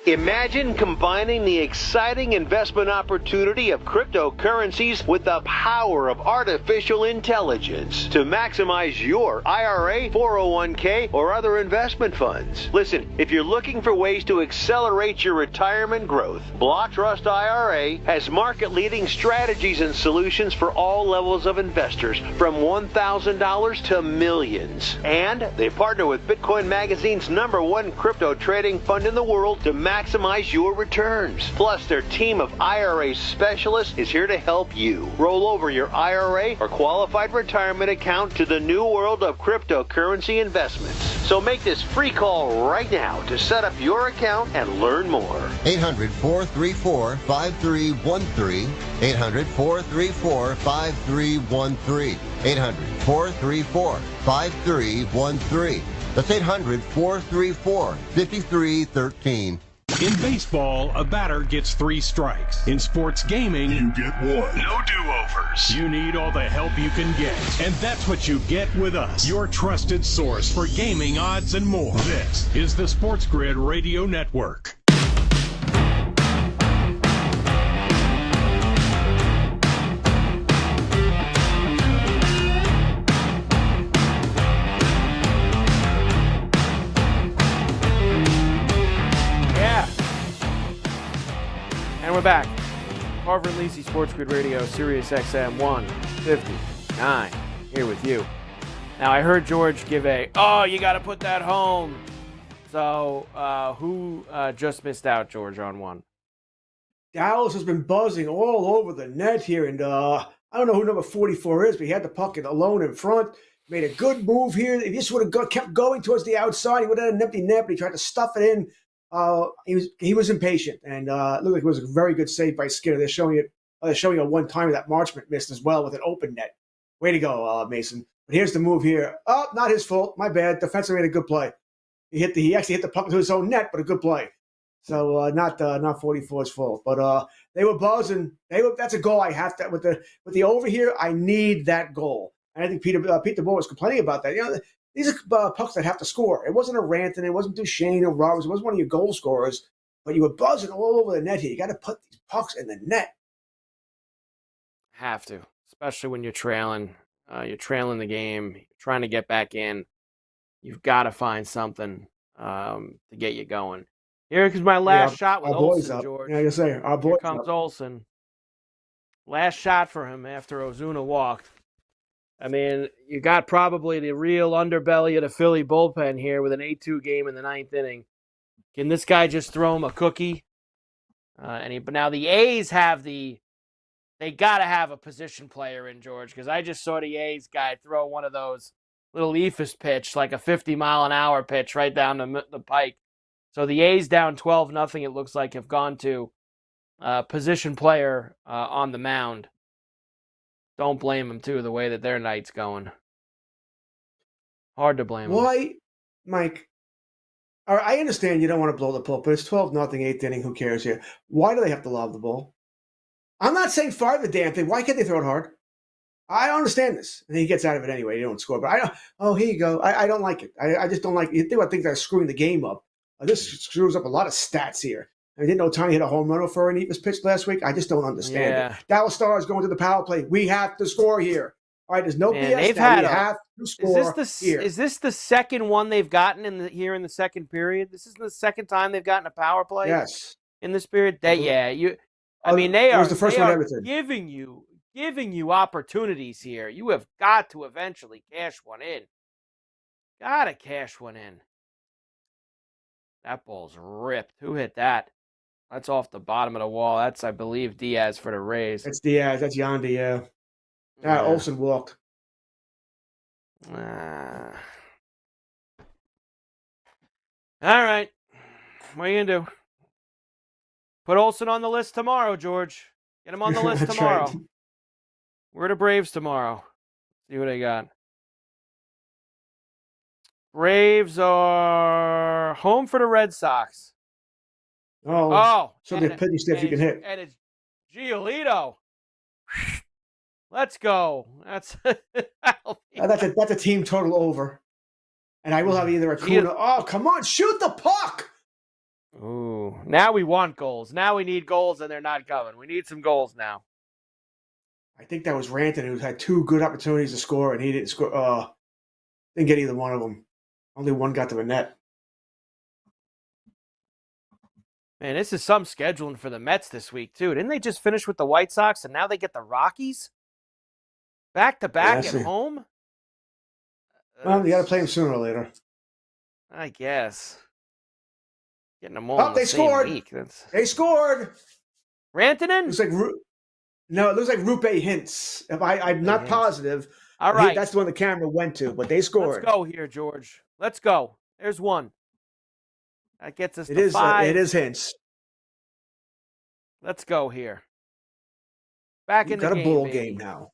Imagine combining the exciting investment opportunity of cryptocurrencies with the power of artificial intelligence to maximize your IRA, 401k, or other investment funds. Listen, if you're looking for ways to accelerate your retirement growth, Block Trust IRA has market-leading strategies and solutions for all levels of investors, from $1,000 to millions. And they partner with Bitcoin Magazine's #1 crypto trading fund in the world to maximize your returns. Plus, their team of IRA specialists is here to help you roll over your IRA or qualified retirement account to the new world of cryptocurrency investments. So make this free call right now to set up your account and learn more. 800-434-5313. 800-434-5313. 800-434-5313. That's 800-434-5313. In baseball, a batter gets 3 strikes. In sports gaming, you get 1. No do-overs. You need all the help you can get. And that's what you get with us, your trusted source for gaming odds and more. This is the Sports Grid Radio Network. And we're back. Carver and Lisi, Sports Grid Radio, Sirius XM 159, here with you. Now, I heard George give you got to put that home. So, who just missed out, George, on one? Dallas has been buzzing all over the net here, and I don't know who number 44 is, but he had the puck alone in front. Made a good move here. If he just would have kept going towards the outside, he would have had an empty net, but he tried to stuff it in. He was impatient, and it looked like it was a very good save by Skinner. They're showing a one-timer that Marchment missed as well with an open net. Way to go, Mason. But here's the move here. Oh, not his fault. My bad. Defenseman made a good play. He actually hit the puck into his own net, but a good play. So not 44's fault. But they were buzzing. That's a goal I have to with the over here. I need that goal. And I think Peter DeBoer was complaining about that. These are pucks that have to score. It wasn't a Ranton. It wasn't Duchesne or Roberts. It wasn't one of your goal scorers. But you were buzzing all over the net here. You got to put these pucks in the net. Have to, especially when you're trailing. You're trailing the game. You're trying to get back in. You've got to find something to get you going. Here comes my last shot with Olsen, George. Yeah, you say our boy. Here comes Olsen. Last shot for him after Ozuna walked. I mean, you got probably the real underbelly of the Philly bullpen here with an 8-2 game in the 9th inning. Can this guy just throw him a cookie? But now the A's they got to have a position player in, George, because I just saw the A's guy throw one of those little Ephus pitch, like a 50-mile-an-hour pitch right down the pike. So the A's down 12-0, it looks like, have gone to position player on the mound. Don't blame them, too, the way that their night's going. Hard to blame them. Why, Mike? All right, I understand you don't want to blow the pull, but it's 12-0, 8th inning. Who cares here? Why do they have to lob the ball? I'm not saying fire the damn thing. Why can't they throw it hard? I don't understand this. And he gets out of it anyway. He don't score. But I don't. Oh, here you go. I don't like it. I just don't like it. You think about things that are screwing the game up. This screws up a lot of stats here. I didn't know Tony hit a home run for an Eva's pitch last week. I just don't understand it. Dallas Stars going to the power play. We have to score here. All right, there's no BS now. We have to score here. Is this the second one they've gotten here in the second period? This is the second time they've gotten a power play. Yes. In this period, they are the first one everything. giving you opportunities here. You have got to eventually cash one in. Gotta cash one in. That ball's ripped. Who hit that? That's off the bottom of the wall. That's, I believe, Diaz for the Rays. That's Diaz. That's Yandy, yeah. Olsen walked. All right. What are you going to do? Put Olsen on the list tomorrow, George. Get him on the list tomorrow. Right. We're the Braves tomorrow. See what they got. Braves are home for the Red Sox. So the pitching steps you can hit. And it's Giolito. Let's go. That's a team total over. And I will have either Acuna. Oh, come on, shoot the puck. Ooh, now we want goals. Now we need goals, and they're not coming. We need some goals now. I think that was Ranton who had two good opportunities to score, and he didn't score. Didn't get either one of them. Only one got to the net. Man, this is some scheduling for the Mets this week, too. Didn't they just finish with the White Sox, and now they get the Rockies? Back-to-back at home? Well, you got to play them sooner or later. I guess. Getting them all in the same week. They scored. Rantanen? It looks like Rupe Hintz. I'm not positive. All right. That's the one the camera went to, but they scored. Let's go here, George. Let's go. There's one. That gets us to 5. It is Hintz. Let's go here. Back in the game. Got a bowl game now.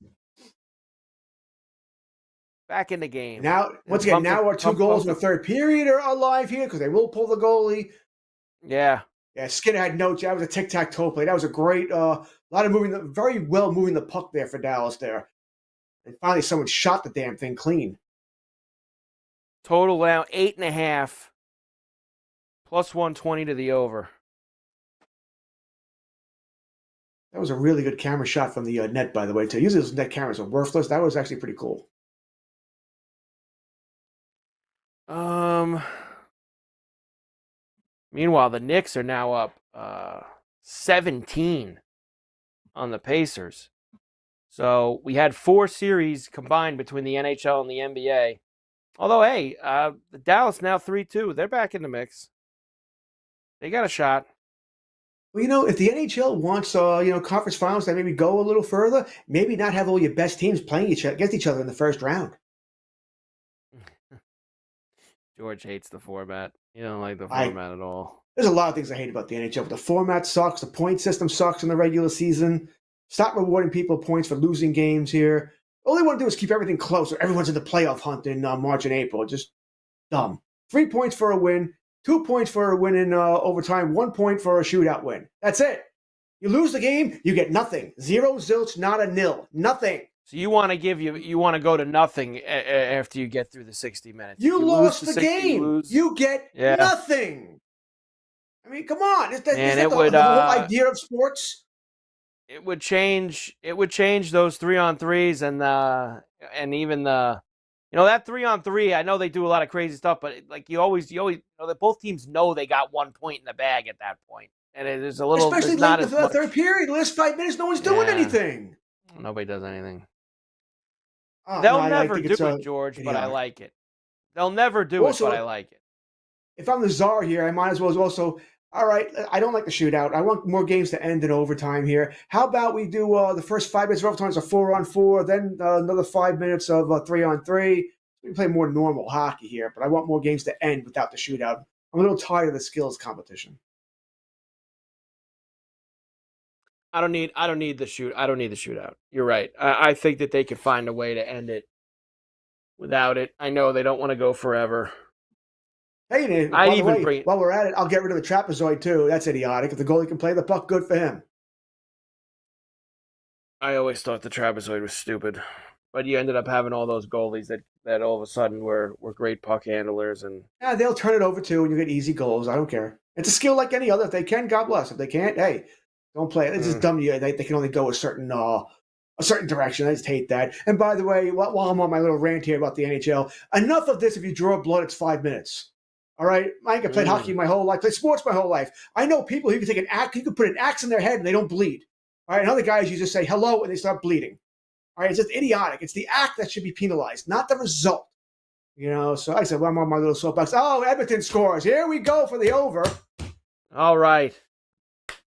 Back in the game. Now, once again, now our 2 goals in the third period are alive here because they will pull the goalie. Yeah. Yeah, Skinner had notes. That was a tic-tac-toe play. That was a great, lot of very well moving the puck there for Dallas there. And finally, someone shot the damn thing clean. Total now 8.5. Plus 120 to the over. That was a really good camera shot from the net, by the way, too. Usually those net cameras are worthless. That was actually pretty cool. Meanwhile, the Knicks are now up 17 on the Pacers. So we had 4 series combined between the NHL and the NBA. Although, hey, the Dallas now 3-2. They're back in the mix. They got a shot. Well, if the NHL wants, conference finals to maybe go a little further, maybe not have all your best teams playing against each other in the first round. George hates the format. You don't like the format at all. There's a lot of things I hate about the NHL. But the format sucks. The point system sucks in the regular season. Stop rewarding people points for losing games here. All they want to do is keep everything close so everyone's in the playoff hunt in March and April. Just dumb. 3 points for a win. 2 points for a win in overtime. 1 point for a shootout win. That's it. You lose the game, you get nothing. 0 zilch, not a nil. Nothing. So you want to go to nothing after you get through the 60 minutes. You lost the game. You get nothing. I mean, come on. Is that the whole idea of sports? It would change those 3-on-3s and even the that 3-on-3. I know they do a lot of crazy stuff, but you always that both teams know they got 1 point in the bag at that point, and it is a little especially late in the third period. The last 5 minutes, no one's doing anything. Nobody does anything. They'll never do it, George, but I like it. They'll never do it, but I like it. If I'm the czar here, I might as well also. All right, I don't like the shootout. I want more games to end in overtime here. How about we do the first 5 minutes of overtime is a 4-on-4, then another 5 minutes of 3-on-3. We play more normal hockey here, but I want more games to end without the shootout. I'm a little tired of the skills competition. I don't need the shootout. You're right. I think that they could find a way to end it without it. I know they don't want to go forever. Hey, while we're at it, I'll get rid of the trapezoid too. That's idiotic. If the goalie can play the puck, good for him. I always thought the trapezoid was stupid, but you ended up having all those goalies that all of a sudden were great puck handlers, and they'll turn it over too, and you get easy goals. I don't care. It's a skill like any other. If they can, God bless. If they can't, hey, don't play it. It's just dumb. They can only go a certain direction. I just hate that. And by the way, while I'm on my little rant here about the NHL, enough of this. If you draw blood, it's 5 minutes. All right, I ain't played hockey my whole life, played sports my whole life. I know people who can take an axe, you can put an axe in their head and they don't bleed. All right, and other guys, you just say hello and they start bleeding. All right, it's just idiotic. It's the act that should be penalized, not the result. So I said, well, I'm on my little soapbox. Oh, Edmonton scores. Here we go for the over. All right.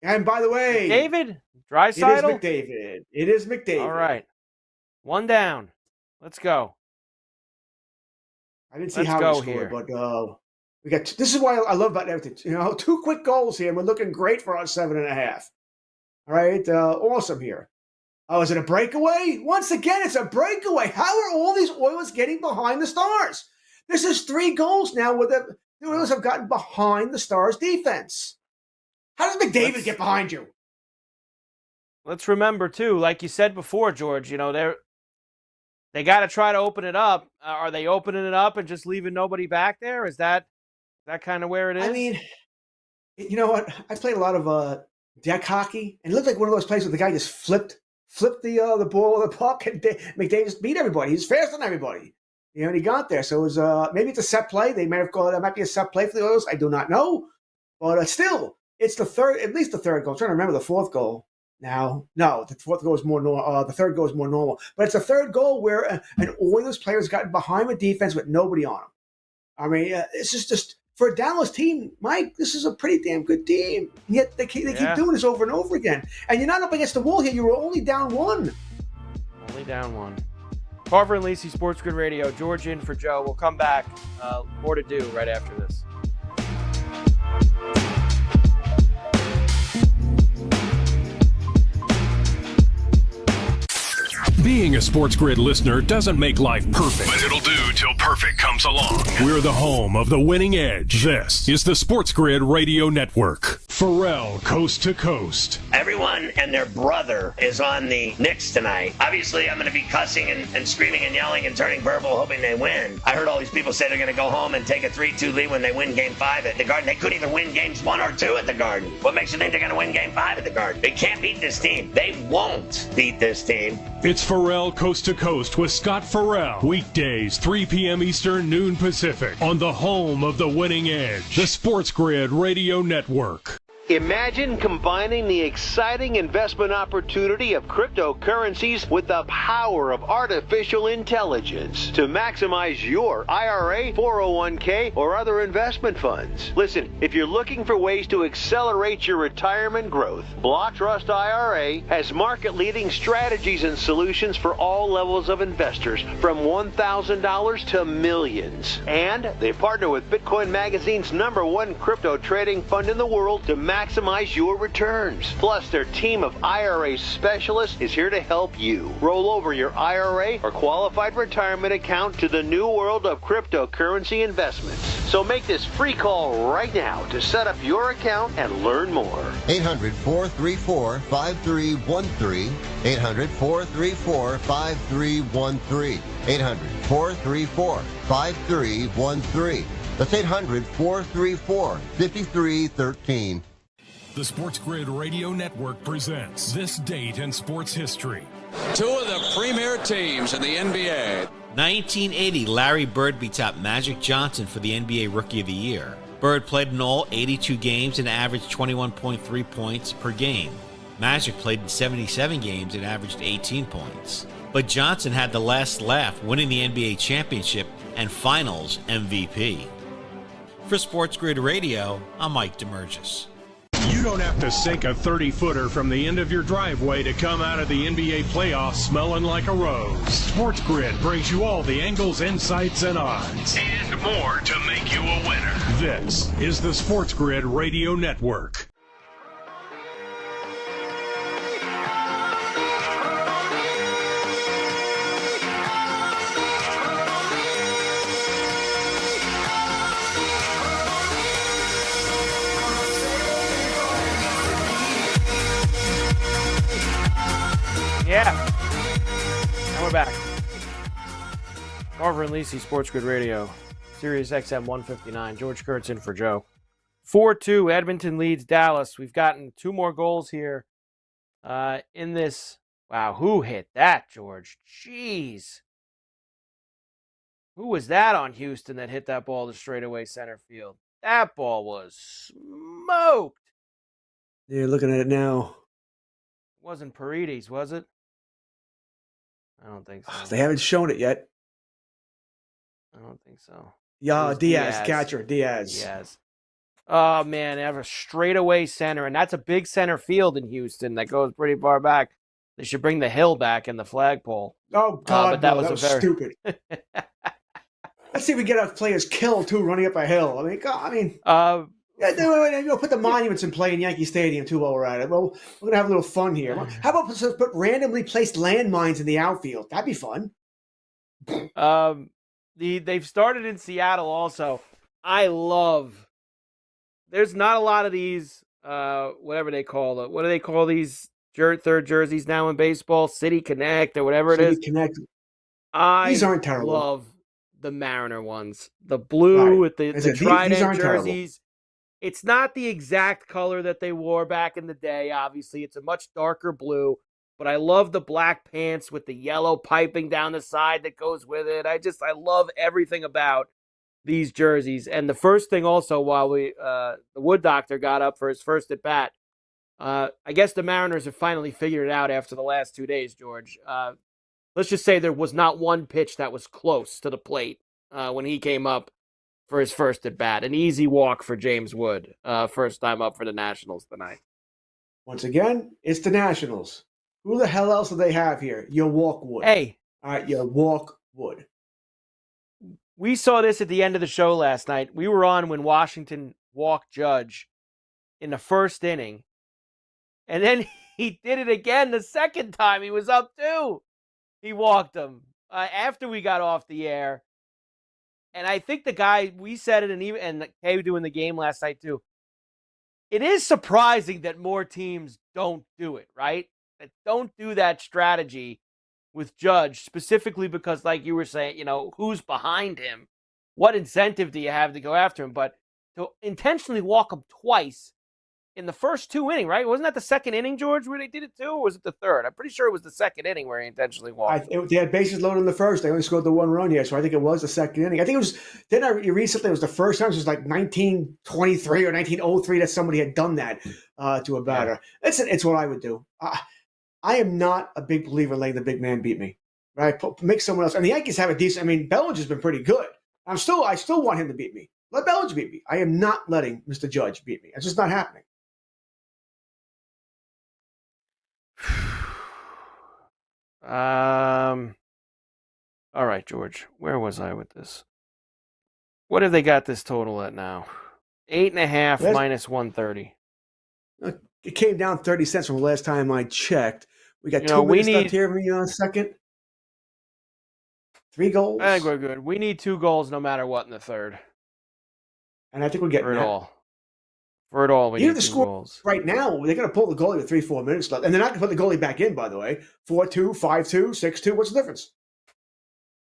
And by the way, David Draisaitl. It is McDavid. All right, 1 down. Let's go. I didn't see how he scored, but we got. This is why I love about Everton. 2 quick goals here, and we're looking great for our 7.5. All right, awesome here. Oh, is it a breakaway? Once again, it's a breakaway. How are all these Oilers getting behind the Stars? This is 3 goals now where the Oilers have gotten behind the Stars' defense. How does McDavid get behind you? Let's remember too, like you said before, George. They got to try to open it up. Are they opening it up and just leaving nobody back there? Is that kind of where it is? I mean, you know what? I played a lot of deck hockey, and it looked like one of those plays where the guy just flipped the ball or the puck, and McDavid just beat everybody. He's faster than everybody. And he got there. So it was maybe it's a set play. They may have called it. Might be a set play for the Oilers. I do not know, but still, it's at least the third goal. I'm trying to remember the fourth goal. Now, no, the fourth goal is more normal. The third goal is more normal, but it's a third goal where an Oilers player has gotten behind the defense with nobody on him. I mean, it's just for a Dallas team, Mike. This is a pretty damn good team. Yet they keep doing this over and over again. And you're not up against the wall here. You were only down 1. Only down 1. Carver and Lisi, Sports Grid Radio. George in for Joe. We'll come back. More to do right after this. Being a Sports Grid listener doesn't make life perfect, But it'll do till perfect comes along. We're the home of the winning edge. This is the Sports Grid Radio Network. Pharrell, Coast to Coast. Everyone and their brother is on the Knicks tonight. Obviously, I'm going to be cussing and screaming and yelling and turning purple, hoping they win. I heard all these people say they're going to go home and take a 3-2 lead when they win Game 5 at the Garden. They couldn't even win Games 1 or 2 at the Garden. What makes you think they're going to win Game 5 at the Garden? They can't beat this team. They won't beat this team. It's Pharrell, Coast to Coast with Scott Farrell. Weekdays, 3 p.m. Eastern, noon Pacific. On the home of the winning edge, the Sports Grid Radio Network. Imagine combining the exciting investment opportunity of cryptocurrencies with the power of artificial intelligence to maximize your IRA, 401k, or other investment funds. Listen, if you're looking for ways to accelerate your retirement growth, Block Trust IRA has market-leading strategies and solutions for all levels of investors, from $1,000 to millions. And they partner with Bitcoin Magazine's #1 crypto trading fund in the world to maximize your returns. Plus, their team of IRA specialists is here to help you roll over your IRA or qualified retirement account to the new world of cryptocurrency investments. So make this free call right now to set up your account and learn more. 800-434-5313. 800-434-5313. 800-434-5313. That's 800-434-5313. The Sports Grid Radio Network presents This Date in Sports History. 2 of the premier teams in the NBA. 1980, Larry Bird beats out Magic Johnson for the NBA Rookie of the Year. Bird played in all 82 games and averaged 21.3 points per game. Magic played in 77 games and averaged 18 points. But Johnson had the last laugh, winning the NBA championship and Finals MVP. For Sports Grid Radio, I'm Mike DeMurgis. You don't have to sink a 30-footer from the end of your driveway to come out of the NBA playoffs smelling like a rose. Sports Grid brings you all the angles, insights, and odds. And more to make you a winner. This is the Sports Grid Radio Network. Yeah. Carver and Lisi, Sports Grid Radio, Sirius XM 159. George Kurtz in for Joe. 4-2, Edmonton leads Dallas. We've gotten 2 more goals here in this. Wow, who hit that, George? Jeez. Who was that on Houston that hit that ball to straightaway center field? That ball was smoked. Yeah, looking at it now. It wasn't Paredes, was it? I don't think so. They haven't shown it yet. I don't think so. Yeah, Diaz, catcher, Diaz. Oh, man, they have a straightaway center, and that's a big center field in Houston that goes pretty far back. They should bring the hill back in the flagpole. Oh, God, but that no, was stupid. Let's see if we get our players killed, too, running up a hill. I mean, God, put the monuments in play in Yankee Stadium, too, while we're at it. Well, we're going to have a little fun here. How about put randomly placed landmines in the outfield? That'd be fun. They've started in Seattle also. There's not a lot of these, whatever they call it. What do they call these third jerseys now in baseball? City Connect or whatever it is. City Connect. These aren't terrible. Love the Mariner ones. The blue with the trident jerseys. Terrible. It's not the exact color that they wore back in the day, obviously. It's a much darker blue. But I love the black pants with the yellow piping down the side that goes with it. I love everything about these jerseys. And the first thing also, while the Wood Doctor got up for his first at bat, I guess the Mariners have finally figured it out after the last 2 days, George. Let's just say there was not one pitch that was close to the plate when he came up for his first at bat. An easy walk for James Wood, first time up for the Nationals tonight. Once again, it's the Nationals. Who the hell else do they have here? You walk Wood. Hey. All right, you walk Wood. We saw this at the end of the show last night. We were on when Washington walked Judge in the first inning. And then he did it again the second time. He was up 2. He walked him after we got off the air. And I think the guy, we said it, and Kay doing the game last night too. It is surprising that more teams don't do it, right? That don't do that strategy with Judge, specifically because, like you were saying, who's behind him? What incentive do you have to go after him? But to intentionally walk him twice in the first 2 innings, right? Wasn't that the second inning, George, where they did it too, or was it the third? I'm pretty sure it was the second inning where he intentionally walked. They had bases loaded in the first. They only scored the 1 run yet, so I think it was the second inning. I think it was. Didn't I read something? It was the first time. It was like 1923 or 1903 that somebody had done that to a batter. Yeah. It's what I would do. I am not a big believer in letting the big man beat me. Right? Make someone else. And the Yankees have a decent. I mean, Bellinger's been pretty good. I still want him to beat me. Let Bellinger beat me. I am not letting Mr. Judge beat me. It's just not happening. All right, George. Where was I with this? What have they got this total at now? 8.5 minus 130. It came down 30 cents from the last time I checked. We got 2 minutes left here. Maybe a second. 3 goals. I think we're good. We need 2 goals no matter what in the third. And I think we're getting for it that. all. For it all, we need 2 goals. Right now, they're going to pull the goalie with 3-4 minutes left. And they're not going to put the goalie back in, by the way. 4-2, 5-2, 6-2. What's the difference?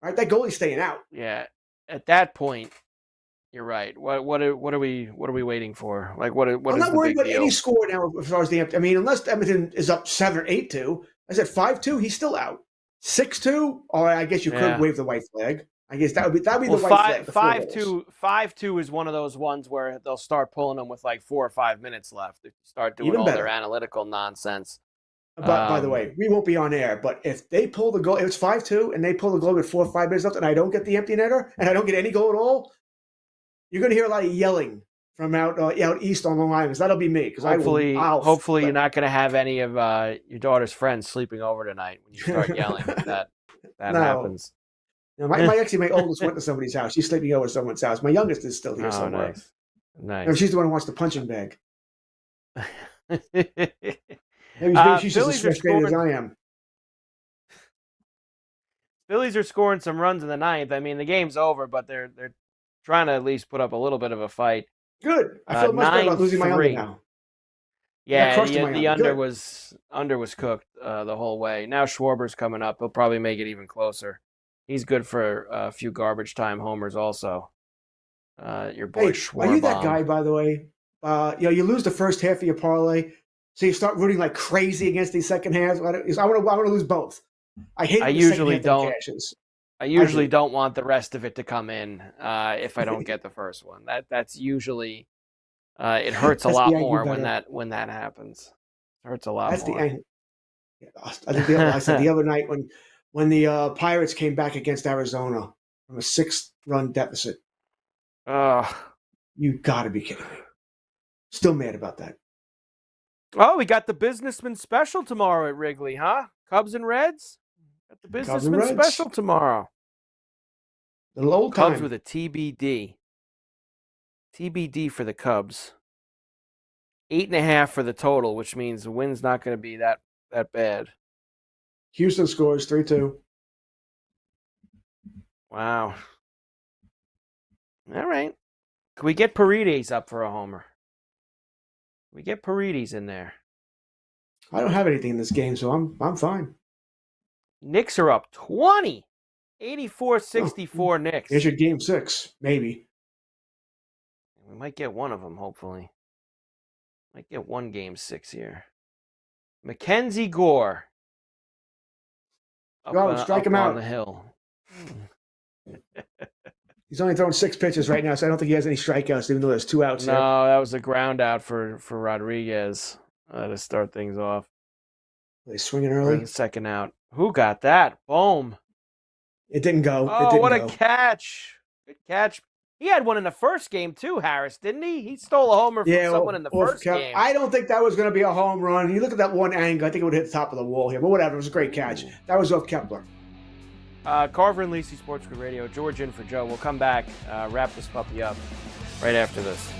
All right, that goalie's staying out. Yeah. At that point, you're right. What are we waiting for? Like what I'm not worried about any score now as far as the Edmonton. I mean, unless Edmonton is up 7 or 8-2. I said 5-2, he's still out. 6-2, or I guess you could wave the white flag. I guess that would be the white flag. 5-2 is one of those ones where they'll start pulling them with like 4 or 5 minutes left if you start doing all their analytical nonsense. But by the way, we won't be on air. But if they pull the goal, if it's 5-2 and they pull the goal with 4 or 5 minutes left, and I don't get the empty netter and I don't get any goal at all, you're going to hear a lot of yelling from out east on Long Island. That'll be me. Because hopefully you're not going to have any of your daughter's friends sleeping over tonight when you start yelling. that happens. No, my oldest went to somebody's house. She's sleeping over at someone's house. My youngest is still here somewhere. Nice. And she's the one who wants the punching bag. Maybe she's just as frustrated as I am. Phillies are scoring some runs in the ninth. I mean, the game's over, but they're trying to at least put up a little bit of a fight. Good. I feel much better about losing my under now. Yeah, the under was cooked the whole way. Now Schwarber's coming up. He'll probably make it even closer. He's good for a few garbage time homers also. Your boy Hey, Schwarbaum. are you that guy, by the way? You lose the first half of your parlay, so you start rooting like crazy against these second halves. I want to lose both. I hate. I usually don't. I usually don't want the rest of it to come in if I don't get the first one. That's usually it hurts a lot more when that happens. It hurts a lot more. I think I said the other night when the Pirates came back against Arizona from a 6-run deficit. You got to be kidding me. Still mad about that. Oh, we got the Businessman Special tomorrow at Wrigley, huh? Cubs and Reds? Got the Businessman Special tomorrow. Little old Cubs time. with a TBD. TBD for the Cubs. 8.5 for the total, which means the win's not going to be that bad. Houston scores 3-2. Wow. All right. Can we get Paredes up for a homer? We get Paredes in there. I don't have anything in this game, so I'm fine. Knicks are up 20. 84-64 Knicks. Here's your game 6, maybe. We might get one of them, hopefully. Might get one game 6 here. Mackenzie Gore. Strike him out on the hill. He's only thrown 6 pitches right now, so I don't think he has any strikeouts, even though there's 2 outs. No, that was a ground out for Rodriguez to start things off. They swinging early. The second out. Who got that? Boom. It didn't go. Oh, what a catch. Good catch. He had one in the first game, too, Harris, didn't he? He stole a homer from someone in the first game. I don't think that was going to be a home run. You look at that one angle, I think it would hit the top of the wall here. But whatever, it was a great catch. That was off Kepler. Carver and Lisi, Sports Grid Radio. George in for Joe. We'll come back, wrap this puppy up right after this.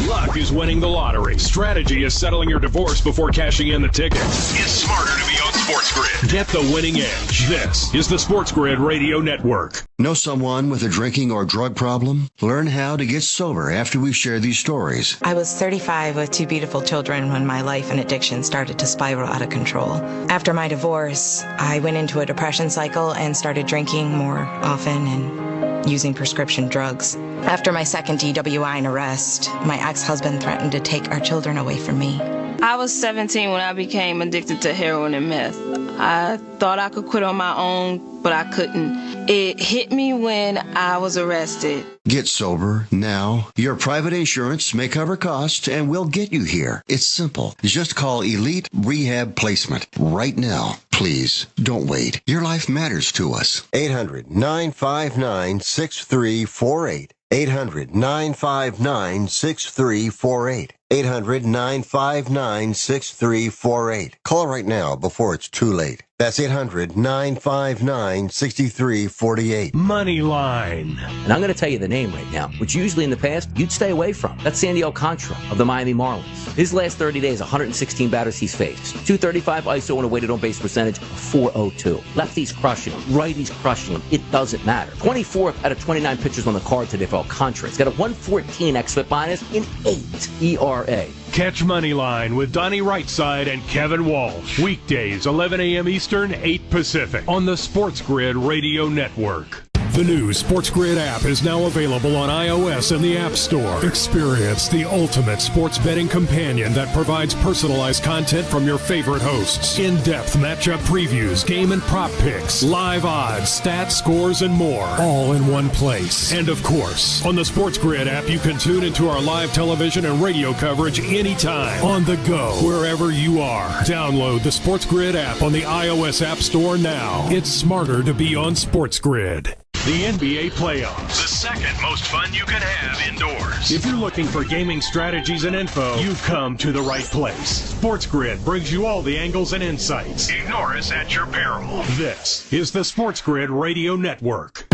Luck is winning the lottery. Strategy is settling your divorce before cashing in the ticket. It's smarter to be on Sports Grid. Get the winning edge. This is the Sports Grid Radio Network. Know someone with a drinking or drug problem? Learn how to get sober after we share these stories. I was 35 with 2 beautiful children when my life and addiction started to spiral out of control. After my divorce, I went into a depression cycle and started drinking more often and using prescription drugs. After my second DWI and arrest, my ex-husband threatened to take our children away from me. I was 17 when I became addicted to heroin and meth. I thought I could quit on my own, but I couldn't. It hit me when I was arrested. Get sober now. Your private insurance may cover costs and we'll get you here. It's simple. Just call Elite Rehab Placement right now. Please, don't wait. Your life matters to us. 800-959-6348. 800-959-6348. 800-959-6348. Call right now before it's too late. That's 800-959-6348. Moneyline. And I'm going to tell you the name right now, which usually in the past you'd stay away from. That's Sandy Alcantara of the Miami Marlins. His last 30 days, 116 batters he's faced. 235 ISO and a weighted on base percentage of 402. Lefties crushing him. Righties crushing him. It doesn't matter. 24th out of 29 pitchers on the card today for Alcantara. He's got a 114 xFIP minus in 8 ERA. Catch Moneyline with Donnie Rightside and Kevin Walsh. Weekdays, 11 a.m. Eastern, 8 Pacific. On the Sports Grid Radio Network. The new Sports Grid app is now available on iOS and the App Store. Experience the ultimate sports betting companion that provides personalized content from your favorite hosts. In-depth matchup previews, game and prop picks, live odds, stats, scores, and more. All in one place. And of course, on the Sports Grid app, you can tune into our live television and radio coverage anytime. On the go, wherever you are. Download the Sports Grid app on the iOS App Store now. It's smarter to be on Sports Grid. The NBA playoffs. The second most fun you can have indoors. If you're looking for gaming strategies and info, you've come to the right place. Sports Grid brings you all the angles and insights. Ignore us at your peril. This is the Sports Grid Radio Network.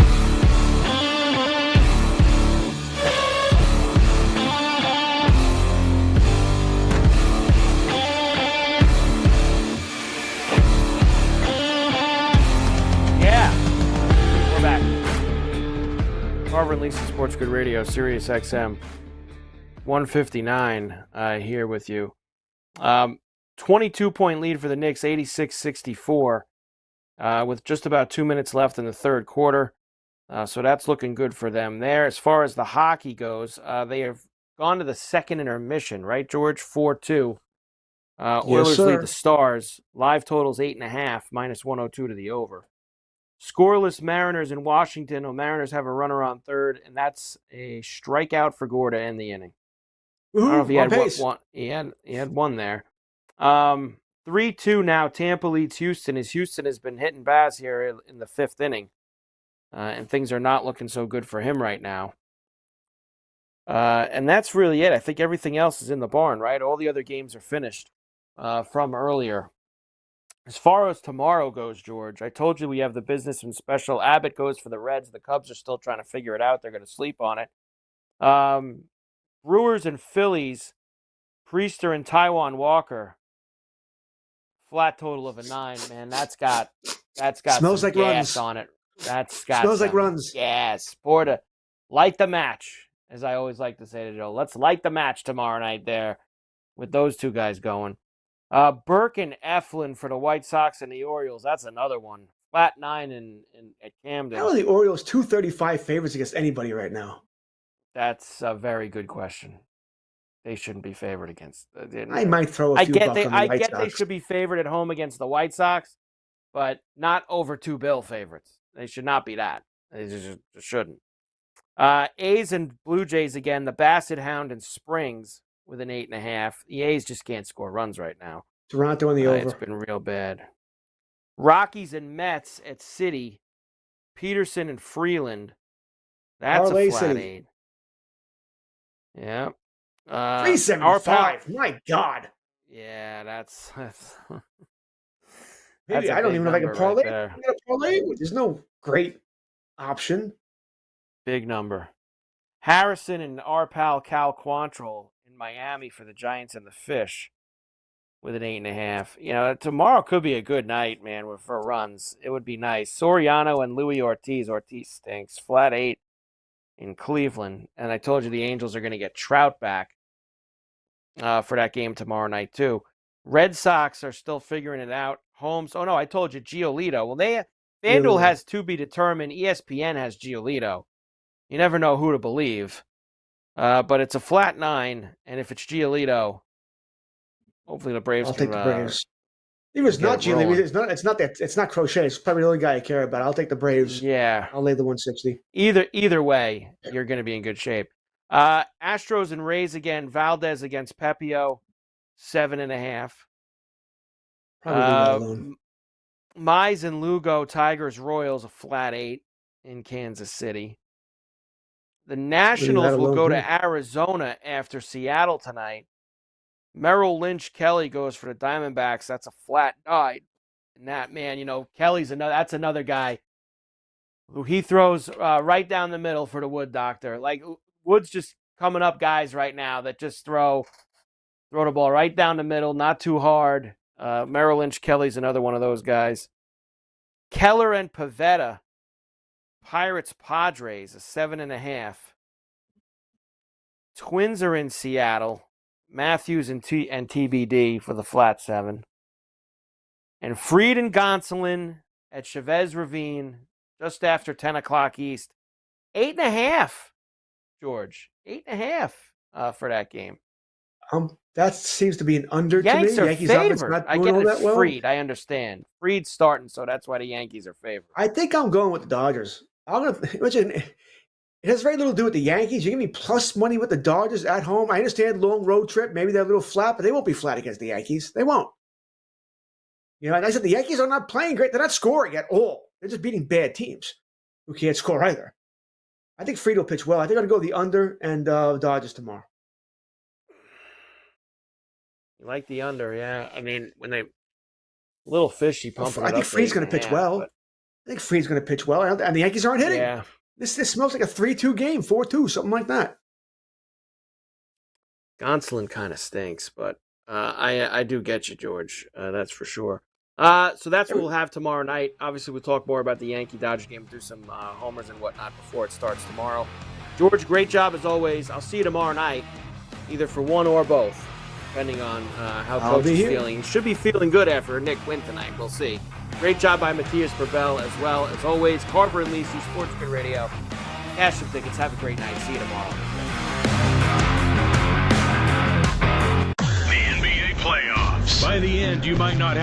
Carver and Lisi, Sports Grid Radio, Sirius XM. 159 here with you. 22-point lead for the Knicks, 86-64, with just about 2 minutes left in the third quarter. So that's looking good for them there. As far as the hockey goes, they have gone to the second intermission, right, George? 4-2. Oilers lead the Stars. Live totals 8.5, minus 102 to the over. Scoreless Mariners in Washington. The Mariners have a runner on third, and that's a strikeout for Gore to end the inning. I don't know if he had one. He had one there. 3-2 now. Tampa leads Houston, as Houston has been hitting bats here in the fifth inning, and things are not looking so good for him right now. And that's really it. I think everything else is in the barn, right? All the other games are finished from earlier. As far as tomorrow goes, George, I told you we have the business and special. Abbott goes for the Reds. The Cubs are still trying to figure it out. They're going to sleep on it. Brewers and Phillies, Priester and Taijuan Walker. Flat total of a 9, man. That's got Smells some like gas runs on it. That's got smells some like runs. Gas. Pour to light the match, as I always like to say to Joe. Let's light the match tomorrow night there with those two guys going. Burke and Eflin for the White Sox and the Orioles. That's another one. Flat 9 at Camden. How are the Orioles 235 favorites against anybody right now? That's a very good question. They shouldn't be favored against. I might throw a few bucks on the White Sox. They should be favored at home against the White Sox, but not over 2 bill favorites. They should not be that. They just shouldn't. A's and Blue Jays again. The Basset Hound and Springs with an 8.5. The A's just can't score runs right now. Toronto in the over. It's been real bad. Rockies and Mets at City. Peterson and Freeland. That's Parlay a flat City. 8. Yeah. 375. My God. Yeah, that's Maybe I don't even know if I can parlay. I'm gonna parlay. There's no great option. Big number. Harrison and our pal Cal Quantrill in Miami for the Giants and the Fish with an 8.5. You know, tomorrow could be a good night, man, for runs. It would be nice. Soriano and Louis Ortiz. Ortiz stinks. Flat 8 in Cleveland. And I told you the Angels are going to get Trout back for that game tomorrow night, too. Red Sox are still figuring it out. Holmes. Oh, no, I told you Giolito. Well, FanDuel has to be determined. ESPN has Giolito. You never know who to believe. But it's a flat 9, and if it's Giolito, hopefully the Braves I'll take the Braves. If it's not Giolito, it's not Crochet. It's probably the only guy I care about. I'll take the Braves. Yeah. I'll lay the 160. Either way, you're going to be in good shape. Astros and Rays again. Valdez against Pepio, 7.5. Probably alone. Mize and Lugo, Tigers, Royals, a flat 8 in Kansas City. The Nationals will go to Arizona after Seattle tonight. Merrill Lynch Kelly goes for the Diamondbacks. That's a flat 9. And that, man, you know, that's another guy who he throws right down the middle for the Wood Doctor. Like, Wood's just coming up guys right now that just throw the ball right down the middle, not too hard. Merrill Lynch Kelly's another one of those guys. Keller and Pavetta, Pirates Padres, a 7.5. Twins are in Seattle. Matthews and TBD for the flat 7. And Fried and Gonsolin at Chavez Ravine just after 10 o'clock East. 8.5, George. 8.5 for that game. That seems to be an under Yankees to me. are Yankees favored. I get that well. Fried. I understand. Fried's starting, so that's why the Yankees are favored. I think I'm going with the Dodgers. It has very little to do with the Yankees. You give me plus money with the Dodgers at home. I understand long road trip. Maybe they're a little flat, but they won't be flat against the Yankees. They won't. You know, and I said the Yankees are not playing great. They're not scoring at all. They're just beating bad teams who can't score either. I think Fried will pitch well. I think I'm going to go the under and Dodgers tomorrow. You like the under, yeah. I mean, when they little fishy pumping. I think Fried's going to pitch well. And the Yankees aren't hitting. Yeah. This smells like a 3-2 game, 4-2, something like that. Gonsolin kind of stinks, but I do get you, George. That's for sure. So that's what we'll have tomorrow night. Obviously, we'll talk more about the Yankee-Dodger game, do some homers and whatnot before it starts tomorrow. George, great job as always. I'll see you tomorrow night. either for one or both, depending on how I'll Coach be is here. feeling. He should be feeling good after a Nick win tonight. We'll see. Great job by Matthias Burbell as well. As always, Carver and Lisi, Sports Grid Radio. Cash some tickets. Have a great night. See you tomorrow. The NBA playoffs. By the end, you might not have